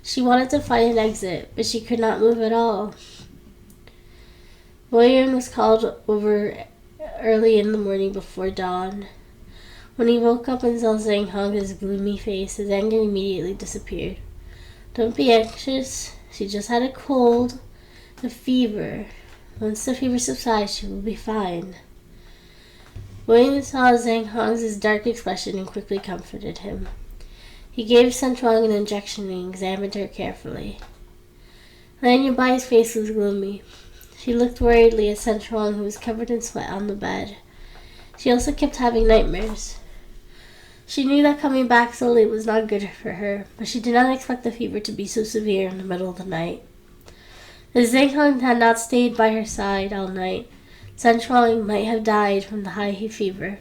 She wanted to find an exit, but she could not move at all. Boyan was called over early in the morning before dawn. When he woke up and saw Zhang Hong's gloomy face, his anger immediately disappeared. "Don't be anxious. She just had a cold, a fever. Once the fever subsides, she will be fine." Boyan saw Zhang Hong's dark expression and quickly comforted him. He gave Sen Shuang an injection and examined her carefully. Lan Yubai's face was gloomy. She looked worriedly at Sen Shuang, who was covered in sweat on the bed. She also kept having nightmares. She knew that coming back so late was not good for her, but she did not expect the fever to be so severe in the middle of the night. As Zhang Hong had not stayed by her side all night, Sun Chuang might have died from the high fever.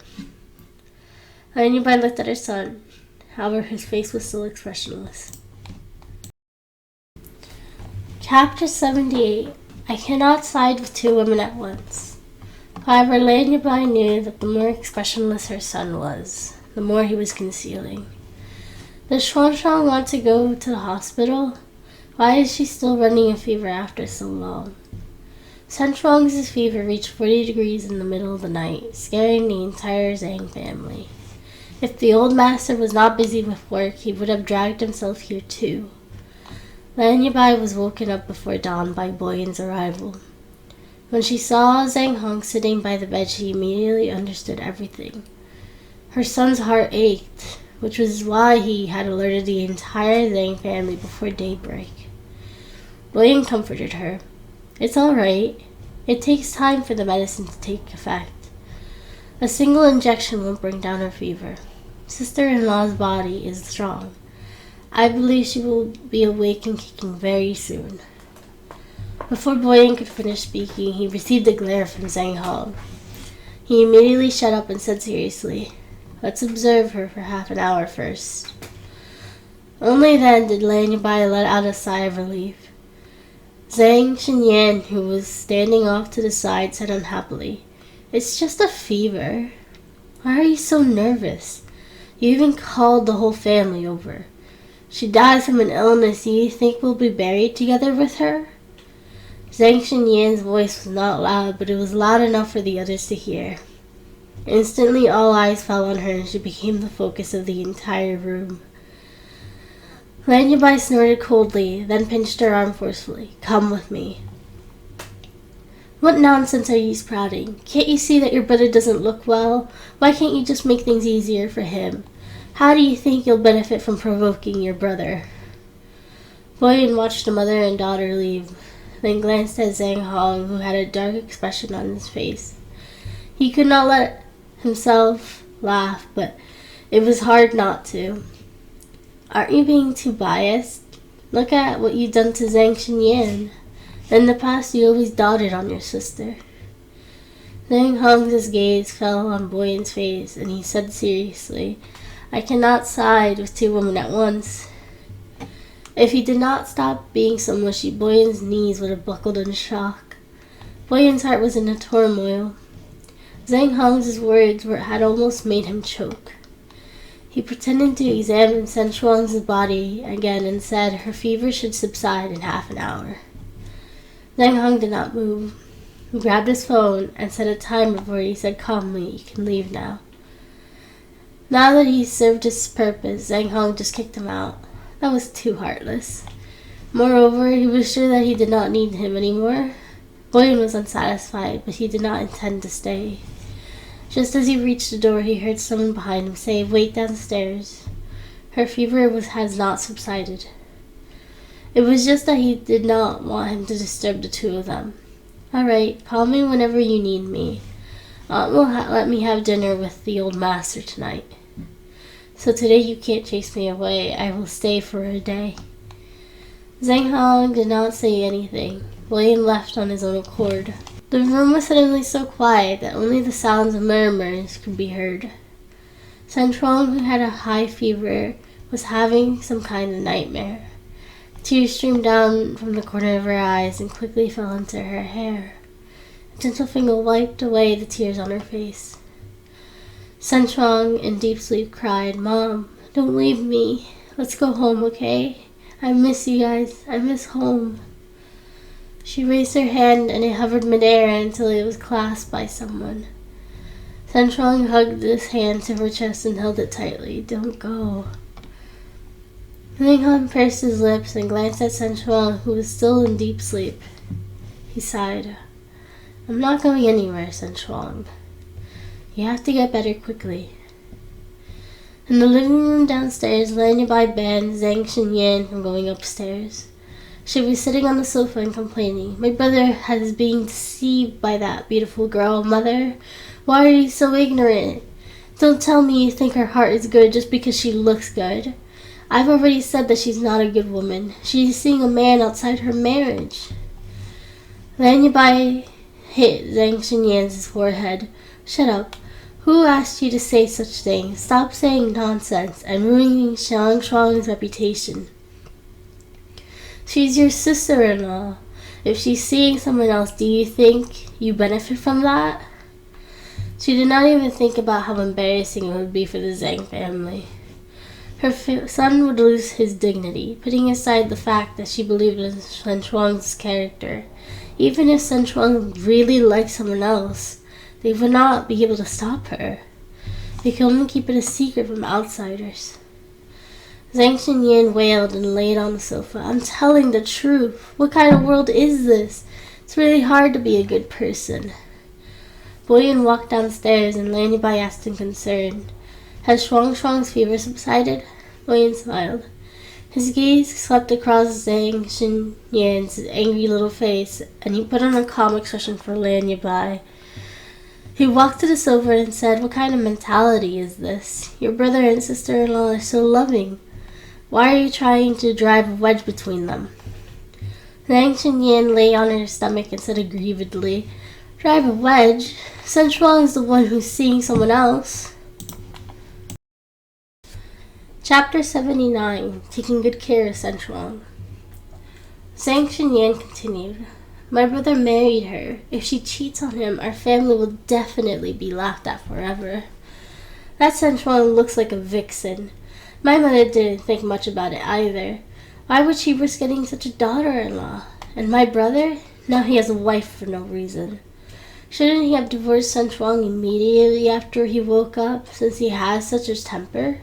Lian Bai looked at her son. However, his face was still expressionless. Chapter 78. I cannot side with two women at once. However, Lian Bai knew that the more expressionless her son was, the more he was concealing. Does Xuan Xuan want to go to the hospital? Why is she still running a fever after so long? Sun Chuang's fever reached 40 degrees in the middle of the night, scaring the entire Zhang family. If the old master was not busy with work, he would have dragged himself here too. Lian Bai was woken up before dawn by Boyan's arrival. When she saw Zhang Hong sitting by the bed, she immediately understood everything. Her son's heart ached, which was why he had alerted the entire Zhang family before daybreak. Boyan comforted her. It's all right. It takes time for the medicine to take effect. A single injection won't bring down her fever. Sister-in-law's body is strong. I believe she will be awake and kicking very soon. Before Boyan could finish speaking, he received a glare from Zhang Hong. He immediately shut up and said seriously, "Let's observe her for half an hour first." Only then did Lian Bai let out a sigh of relief. Zhang Xinyan, who was standing off to the side, said unhappily, "It's just a fever. Why are you so nervous? You even called the whole family over. She died from an illness. Do you think we'll be buried together with her?" Zhang Xinyan's voice was not loud, but it was loud enough for the others to hear. Instantly, all eyes fell on her, and she became the focus of the entire room. Lian Bai snorted coldly, then pinched her arm forcefully. "Come with me." "What nonsense are you sprouting? Can't you see that your brother doesn't look well? Why can't you just make things easier for him? How do you think you'll benefit from provoking your brother?" Boyan watched the mother and daughter leave, then glanced at Zhang Hong, who had a dark expression on his face. He could not let himself laugh, but it was hard not to. "Aren't you being too biased? Look at what you've done to Zhang Xinyan. In the past, you always doted on your sister." Zhang Hong's gaze fell on Boyan's face, and he said seriously, "I cannot side with two women at once." If he did not stop being so mushy, Boyan's knees would have buckled in shock. Boyan's heart was in a turmoil. Zhang Hong's words had almost made him choke. He pretended to examine Sun Chuang's body again and said her fever should subside in half an hour. Zhang Hong did not move. He grabbed his phone and set a time before he said calmly, "You can leave now." Now that he served his purpose, Zhang Hong just kicked him out. That was too heartless. Moreover, he was sure that he did not need him anymore. Boyan was unsatisfied, but he did not intend to stay. Just as he reached the door, he heard someone behind him say, "Wait downstairs. Her fever has not subsided." It was just that he did not want him to disturb the two of them. "All right, call me whenever you need me. Aunt will let me have dinner with the old master tonight. So today you can't chase me away. I will stay for a day." Zhang Hong did not say anything. Boyan left on his own accord. The room was suddenly so quiet that only the sounds of murmurs could be heard. Sun Chuang, who had a high fever, was having some kind of nightmare. Tears streamed down from the corner of her eyes and quickly fell into her hair. A gentle finger wiped away the tears on her face. Sun Chuang, in deep sleep, cried, "Mom, don't leave me. Let's go home, okay? I miss you guys. I miss home." She raised her hand and it hovered midair until it was clasped by someone. Sun Chuang hugged this hand to her chest and held it tightly. "Don't go." Zhang Hong pursed his lips and glanced at Sun Chuang, who was still in deep sleep. He sighed. "I'm not going anywhere, Sun Chuang. You have to get better quickly." In the living room downstairs, Lian Bai banned Zhang Xinyan from going upstairs. She was sitting on the sofa and complaining, "My brother has been deceived by that beautiful girl, Mother. Why are you so ignorant? Don't tell me you think her heart is good just because she looks good. I've already said that she's not a good woman. She's seeing a man outside her marriage." Lian Bai hit Zhang Xinyan's forehead. "Shut up. Who asked you to say such things? Stop saying nonsense and ruining Xiang Shuang's reputation. She's your sister-in-law. If she's seeing someone else, do you think you benefit from that?" She did not even think about how embarrassing it would be for the Zhang family. Her son would lose his dignity, putting aside the fact that she believed in Shen Shuang's character. Even if Shen Shuang really liked someone else, they would not be able to stop her. They could only keep it a secret from outsiders. Zhang Xinyan wailed and laid on the sofa. "I'm telling the truth. What kind of world is this? It's really hard to be a good person." Boyan walked downstairs and Lan Yibai asked in concern, "Has Shuang's fever subsided?" Boyan smiled. His gaze swept across Zhang Xinyan's angry little face, and he put on a calm expression for Lan Yibai. He walked to the sofa and said, "What kind of mentality is this? Your brother and sister-in-law are so loving. Why are you trying to drive a wedge between them?" Zhang Xinyan lay on her stomach and said aggrievedly, "Drive a wedge? Shen Shuang is the one who's seeing someone else." Chapter 79. Taking Good Care of Shen Shuang. Zhang Xinyan continued, "My brother married her. If she cheats on him, our family will definitely be laughed at forever. That Shen Shuang looks like a vixen. My mother didn't think much about it either. Why would she risk getting such a daughter-in-law? And my brother? Now he has a wife for no reason. Shouldn't he have divorced Shen Shuang immediately after he woke up, since he has such a temper?"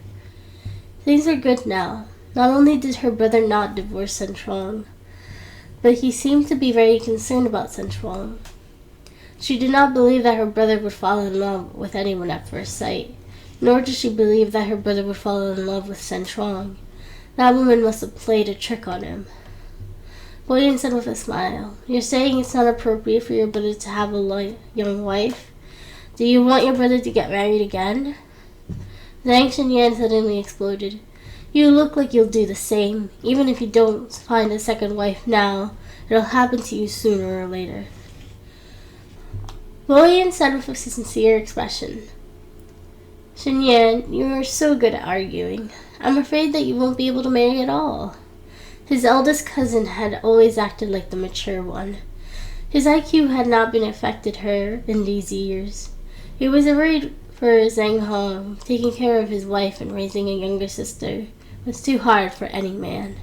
Things are good now. Not only did her brother not divorce Shen Shuang, but he seemed to be very concerned about Shen Shuang. She did not believe that her brother would fall in love with anyone at first sight, nor did she believe that her brother would fall in love with Shen Shuang. That woman must have played a trick on him. Boyan said with a smile, "You're saying it's not appropriate for your brother to have a young wife? Do you want your brother to get married again?" Zhang Xinyan suddenly exploded. "You look like you'll do the same. Even if you don't find a second wife now, it'll happen to you sooner or later." Boyan said with a sincere expression, "Xinyan, you are so good at arguing. I'm afraid that you won't be able to marry at all." His eldest cousin had always acted like the mature one. His IQ had not been affected her in these years. He was worried for Zhang Hong. Taking care of his wife and raising a younger sister was too hard for any man.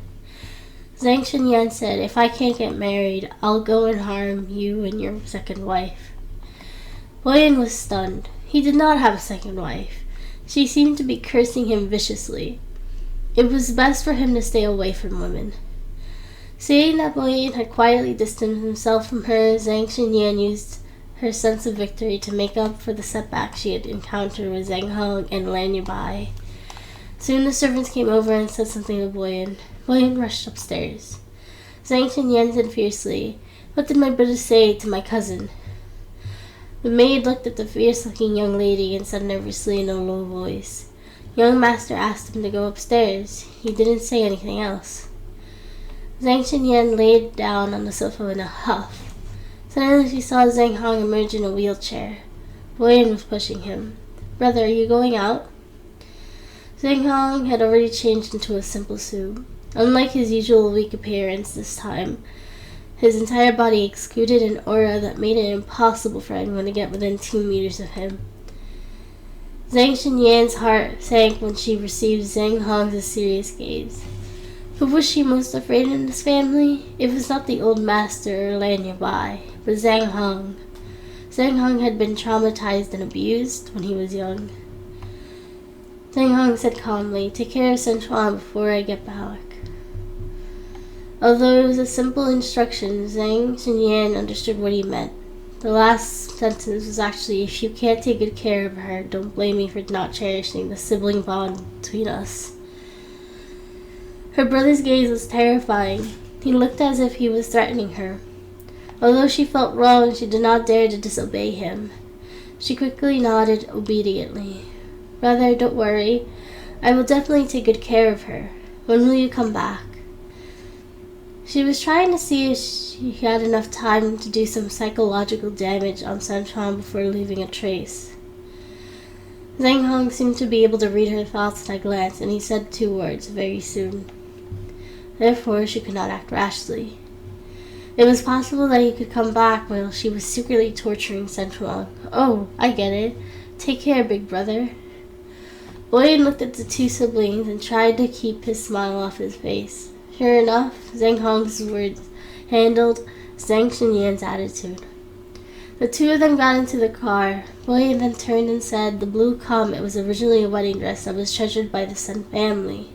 Zhang Xinyan said, "If I can't get married, I'll go and harm you and your second wife." Boyan was stunned. He did not have a second wife. She seemed to be cursing him viciously. It was best for him to stay away from women. Seeing that Boyan had quietly distanced himself from her, Zhang Xinyan used her sense of victory to make up for the setback she had encountered with Zhang Hong and Lan Yibai. Soon the servants came over and said something to Boyan. Boyan rushed upstairs. Zhang Xinyan said fiercely, "What did my brother say to my cousin?" The maid looked at the fierce-looking young lady and said nervously in a low voice, "Young master asked him to go upstairs. He didn't say anything else." Zhang Xinyan laid down on the sofa in a huff. Suddenly she saw Zhang Hong emerge in a wheelchair. Boyan was pushing him. "Brother, are you going out?" Zhang Hong had already changed into a simple suit. Unlike his usual weak appearance this time, his entire body exuded an aura that made it impossible for anyone to get within 2 meters of him. Zhang Xinyan's heart sank when she received Zhang Hong's serious gaze. Who was she most afraid in this family? It was not the old master or Lan Yibai, but Zhang Hong. Zhang Hong had been traumatized and abused when he was young. Zhang Hong said calmly, "Take care of Shen Shuang before I get back." Although it was a simple instruction, Zhang Xinyan understood what he meant. The last sentence was actually, "If you can't take good care of her, don't blame me for not cherishing the sibling bond between us." Her brother's gaze was terrifying. He looked as if he was threatening her. Although she felt wrong, she did not dare to disobey him. She quickly nodded obediently. "Brother, don't worry. I will definitely take good care of her. When will you come back?" She was trying to see if she had enough time to do some psychological damage on San Chuan before leaving a trace. Zhang Hong seemed to be able to read her thoughts at a glance, and he said 2 words, very soon. Therefore, she could not act rashly. It was possible that he could come back while she was secretly torturing San Chuan. Oh, I get it. Take care, big brother. Boyan looked at the 2 siblings and tried to keep his smile off his face. Sure enough, Zhang Hong's words handled Zhang Xinyan's attitude. The 2 of them got into the car. Boyan then turned and said the blue comet was originally a wedding dress that was treasured by the Sun family.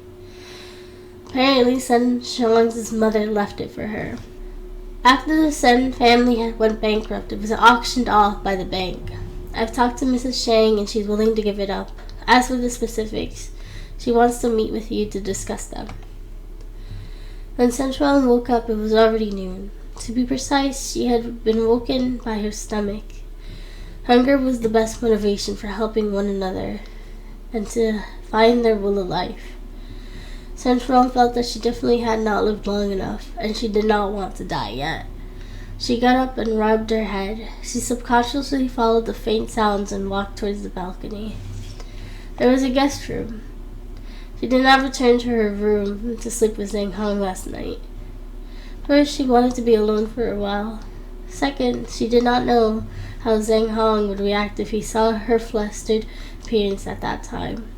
Apparently, Sun Shuang's mother left it for her. After the Sun family went bankrupt, it was auctioned off by the bank. I've talked to Mrs. Shang and she's willing to give it up. As for the specifics, she wants to meet with you to discuss them. When Sun Chuan woke up, it was already noon. To be precise, she had been woken by her stomach. Hunger was the best motivation for helping one another and to find their will of life. Sun Chuan felt that she definitely had not lived long enough, and she did not want to die yet. She got up and rubbed her head. She subconsciously followed the faint sounds and walked towards the balcony. There was a guest room. She did not return to her room to sleep with Zhang Hong last night. First, she wanted to be alone for a while. Second, she did not know how Zhang Hong would react if he saw her flustered appearance at that time.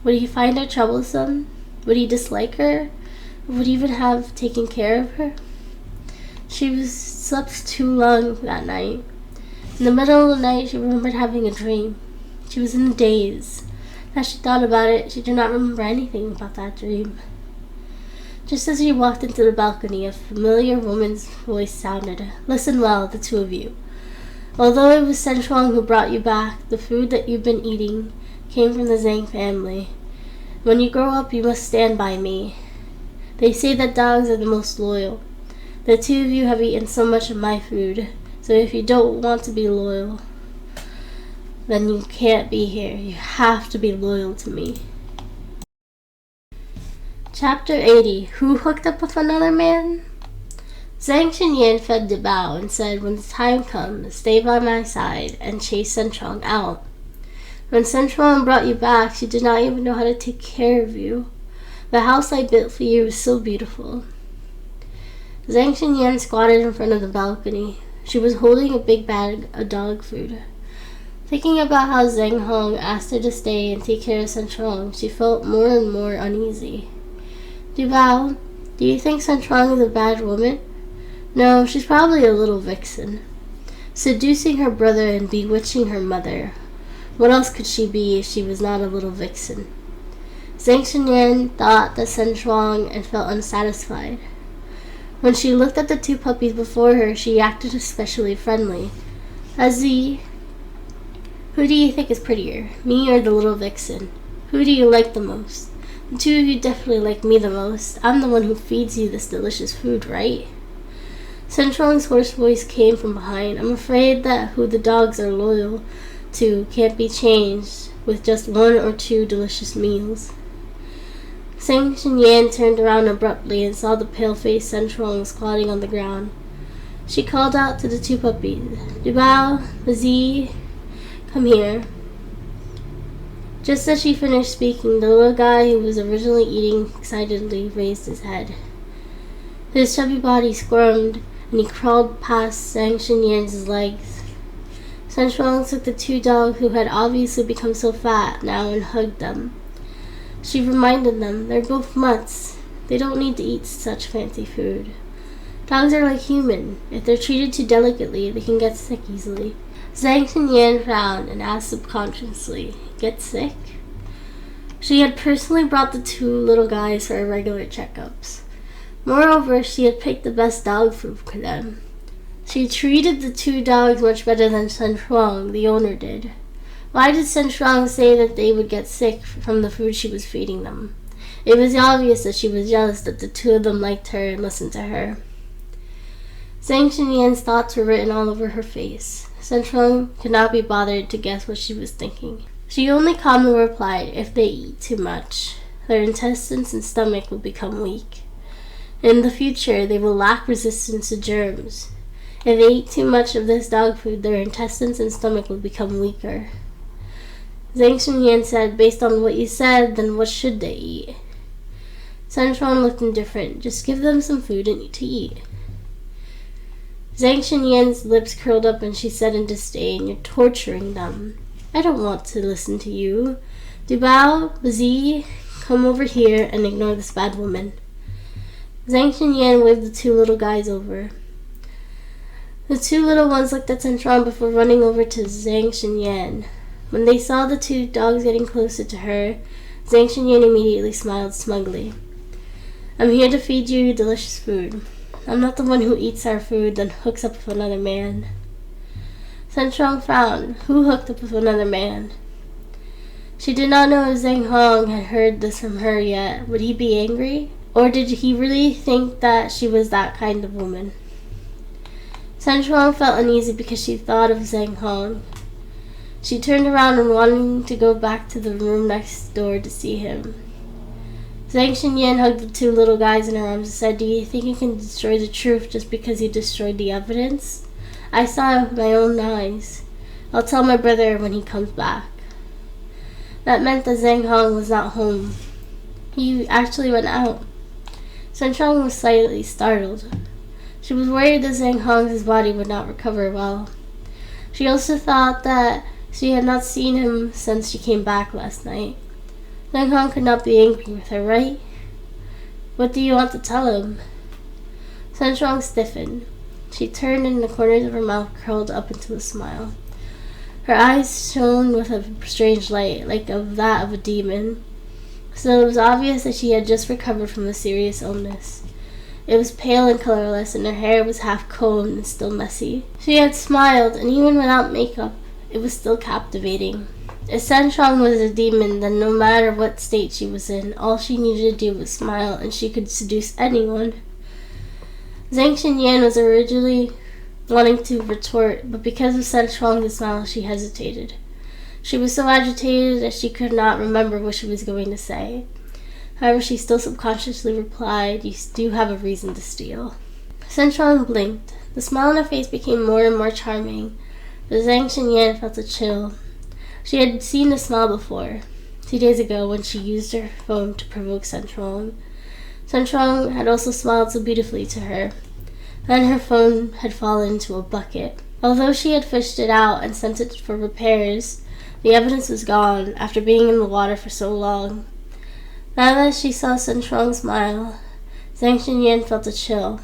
Would he find her troublesome? Would he dislike her? Would he even have taken care of her? She slept too long that night. In the middle of the night, she remembered having a dream. She was in a daze. As she thought about it, she did not remember anything about that dream. Just as she walked into the balcony, a familiar woman's voice sounded. Listen well, the 2 of you. Although it was San Chuan who brought you back, the food that you've been eating came from the Zhang family. When you grow up, you must stand by me. They say that dogs are the most loyal. The 2 of you have eaten so much of my food, so if you don't want to be loyal, then you can't be here. You have to be loyal to me. Chapter 80. Who hooked up with another man? Zhang Xinyan fed the Bao and said, when the time comes, stay by my side and chase Sun Chuan out. When Sun Chuan brought you back, she did not even know how to take care of you. The house I built for you is so beautiful. Zhang Xinyan squatted in front of the balcony. She was holding a big bag of dog food. Thinking about how Zhang Hong asked her to stay and take care of Sun Chuan, she felt more and more uneasy. Dubao, do you think Sun Chuan is a bad woman? No, she's probably a little vixen. Seducing her brother and bewitching her mother. What else could she be if she was not a little vixen? Zhang Xinyan thought that Sun Chuan and felt unsatisfied. When she looked at the 2 puppies before her, she acted especially friendly. Aziz, who do you think is prettier, me or the little vixen? Who do you like the most? The 2 of you definitely like me the most. I'm the one who feeds you this delicious food, right? Sun Chuan's hoarse voice came from behind. I'm afraid that who the dogs are loyal to can't be changed with just 1 or 2 delicious meals. Zhang Xinyan turned around abruptly and saw the pale-faced Sun Chuan squatting on the ground. She called out to the 2 puppies, Dubao, Aziz, come here. Just as she finished speaking, the little guy who was originally eating excitedly raised his head. His chubby body squirmed, and he crawled past Zhang Xinyan's legs. Sun Chuan took the 2 dogs who had obviously become so fat now and hugged them. She reminded them, they're both mutts. They don't need to eat such fancy food. Dogs are like human. If they're treated too delicately, they can get sick easily. Zhang Xinyan frowned and asked subconsciously, get sick? She had personally brought the 2 little guys for regular checkups. Moreover, she had picked the best dog food for them. She treated the 2 dogs much better than Sun Chuan, the owner, did. Why did Sun Chuan say that they would get sick from the food she was feeding them? It was obvious that she was jealous that the 2 of them liked her and listened to her. Zhang Xinyan's thoughts were written all over her face. Sun Chuan could not be bothered to guess what she was thinking. She only calmly replied, if they eat too much, their intestines and stomach will become weak. In the future, they will lack resistance to germs. If they eat too much of this dog food, their intestines and stomach will become weaker. Zhang Xinyan said, based on what you said, then what should they eat? Sun Shuang looked indifferent. Just give them some food to eat. Zhang Xinyan's lips curled up and she said in disdain, you're torturing them. I don't want to listen to you. Dubao, Bazi, come over here and ignore this bad woman. Zhang Xinyan waved the two little guys over. The two little ones looked at Sun Shuang before running over to Zhang Xinyan. When they saw the two dogs getting closer to her, Zhang Xinyan immediately smiled smugly. I'm here to feed you delicious food. I'm not the one who eats our food, then hooks up with another man. Sun Shuang frowned. Who hooked up with another man? She did not know if Zhang Hong had heard this from her yet. Would he be angry? Or did he really think that she was that kind of woman? Sun Shuang felt uneasy because she thought of Zhang Hong. She turned around and wanted to go back to the room next door to see him. Zhang Xinyan hugged the two little guys in her arms and said, do you think you can destroy the truth just because you destroyed the evidence? I saw it with my own eyes. I'll tell my brother when he comes back. That meant that Zhang Hong was not home. He actually went out. Sun Shuang was slightly startled. She was worried that Zhang Hong's body would not recover well. She also thought that she had not seen him since she came back last night. Zhang Hong could not be angry with her, right? What do you want to tell him? Sun Shuang stiffened. She turned and the corners of her mouth curled up into a smile. Her eyes shone with a strange light, like that of a demon. So it was obvious that she had just recovered from a serious illness. It was pale and colorless, and her hair was half combed and still messy. She had smiled, and even without makeup, it was still captivating. If Sun Shuang was a demon, then no matter what state she was in, all she needed to do was smile, and she could seduce anyone. Zhang Xinyan was originally wanting to retort, but because of Sun Shuang's smile, she hesitated. She was so agitated that she could not remember what she was going to say. However, she still subconsciously replied, you do have a reason to steal. Sun Shuang blinked. The smile on her face became more and more charming, but Zhang Xinyan felt a chill. She had seen the smile before, 2 days ago when she used her phone to provoke Sun Shuang. Sun Shuang had also smiled so beautifully to her. Then her phone had fallen into a bucket. Although she had fished it out and sent it for repairs, the evidence was gone after being in the water for so long. Now that she saw Sun Shuang smile, Zhang Xinyan felt a chill.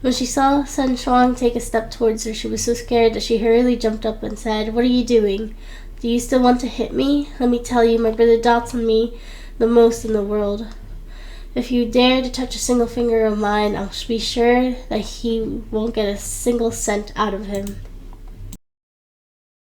When she saw Sun Shuang take a step towards her, she was so scared that she hurriedly jumped up and said, what are you doing? Do you still want to hit me? Let me tell you, my brother dotes on me the most in the world. If you dare to touch a single finger of mine, I'll be sure that he won't get a single cent out of him.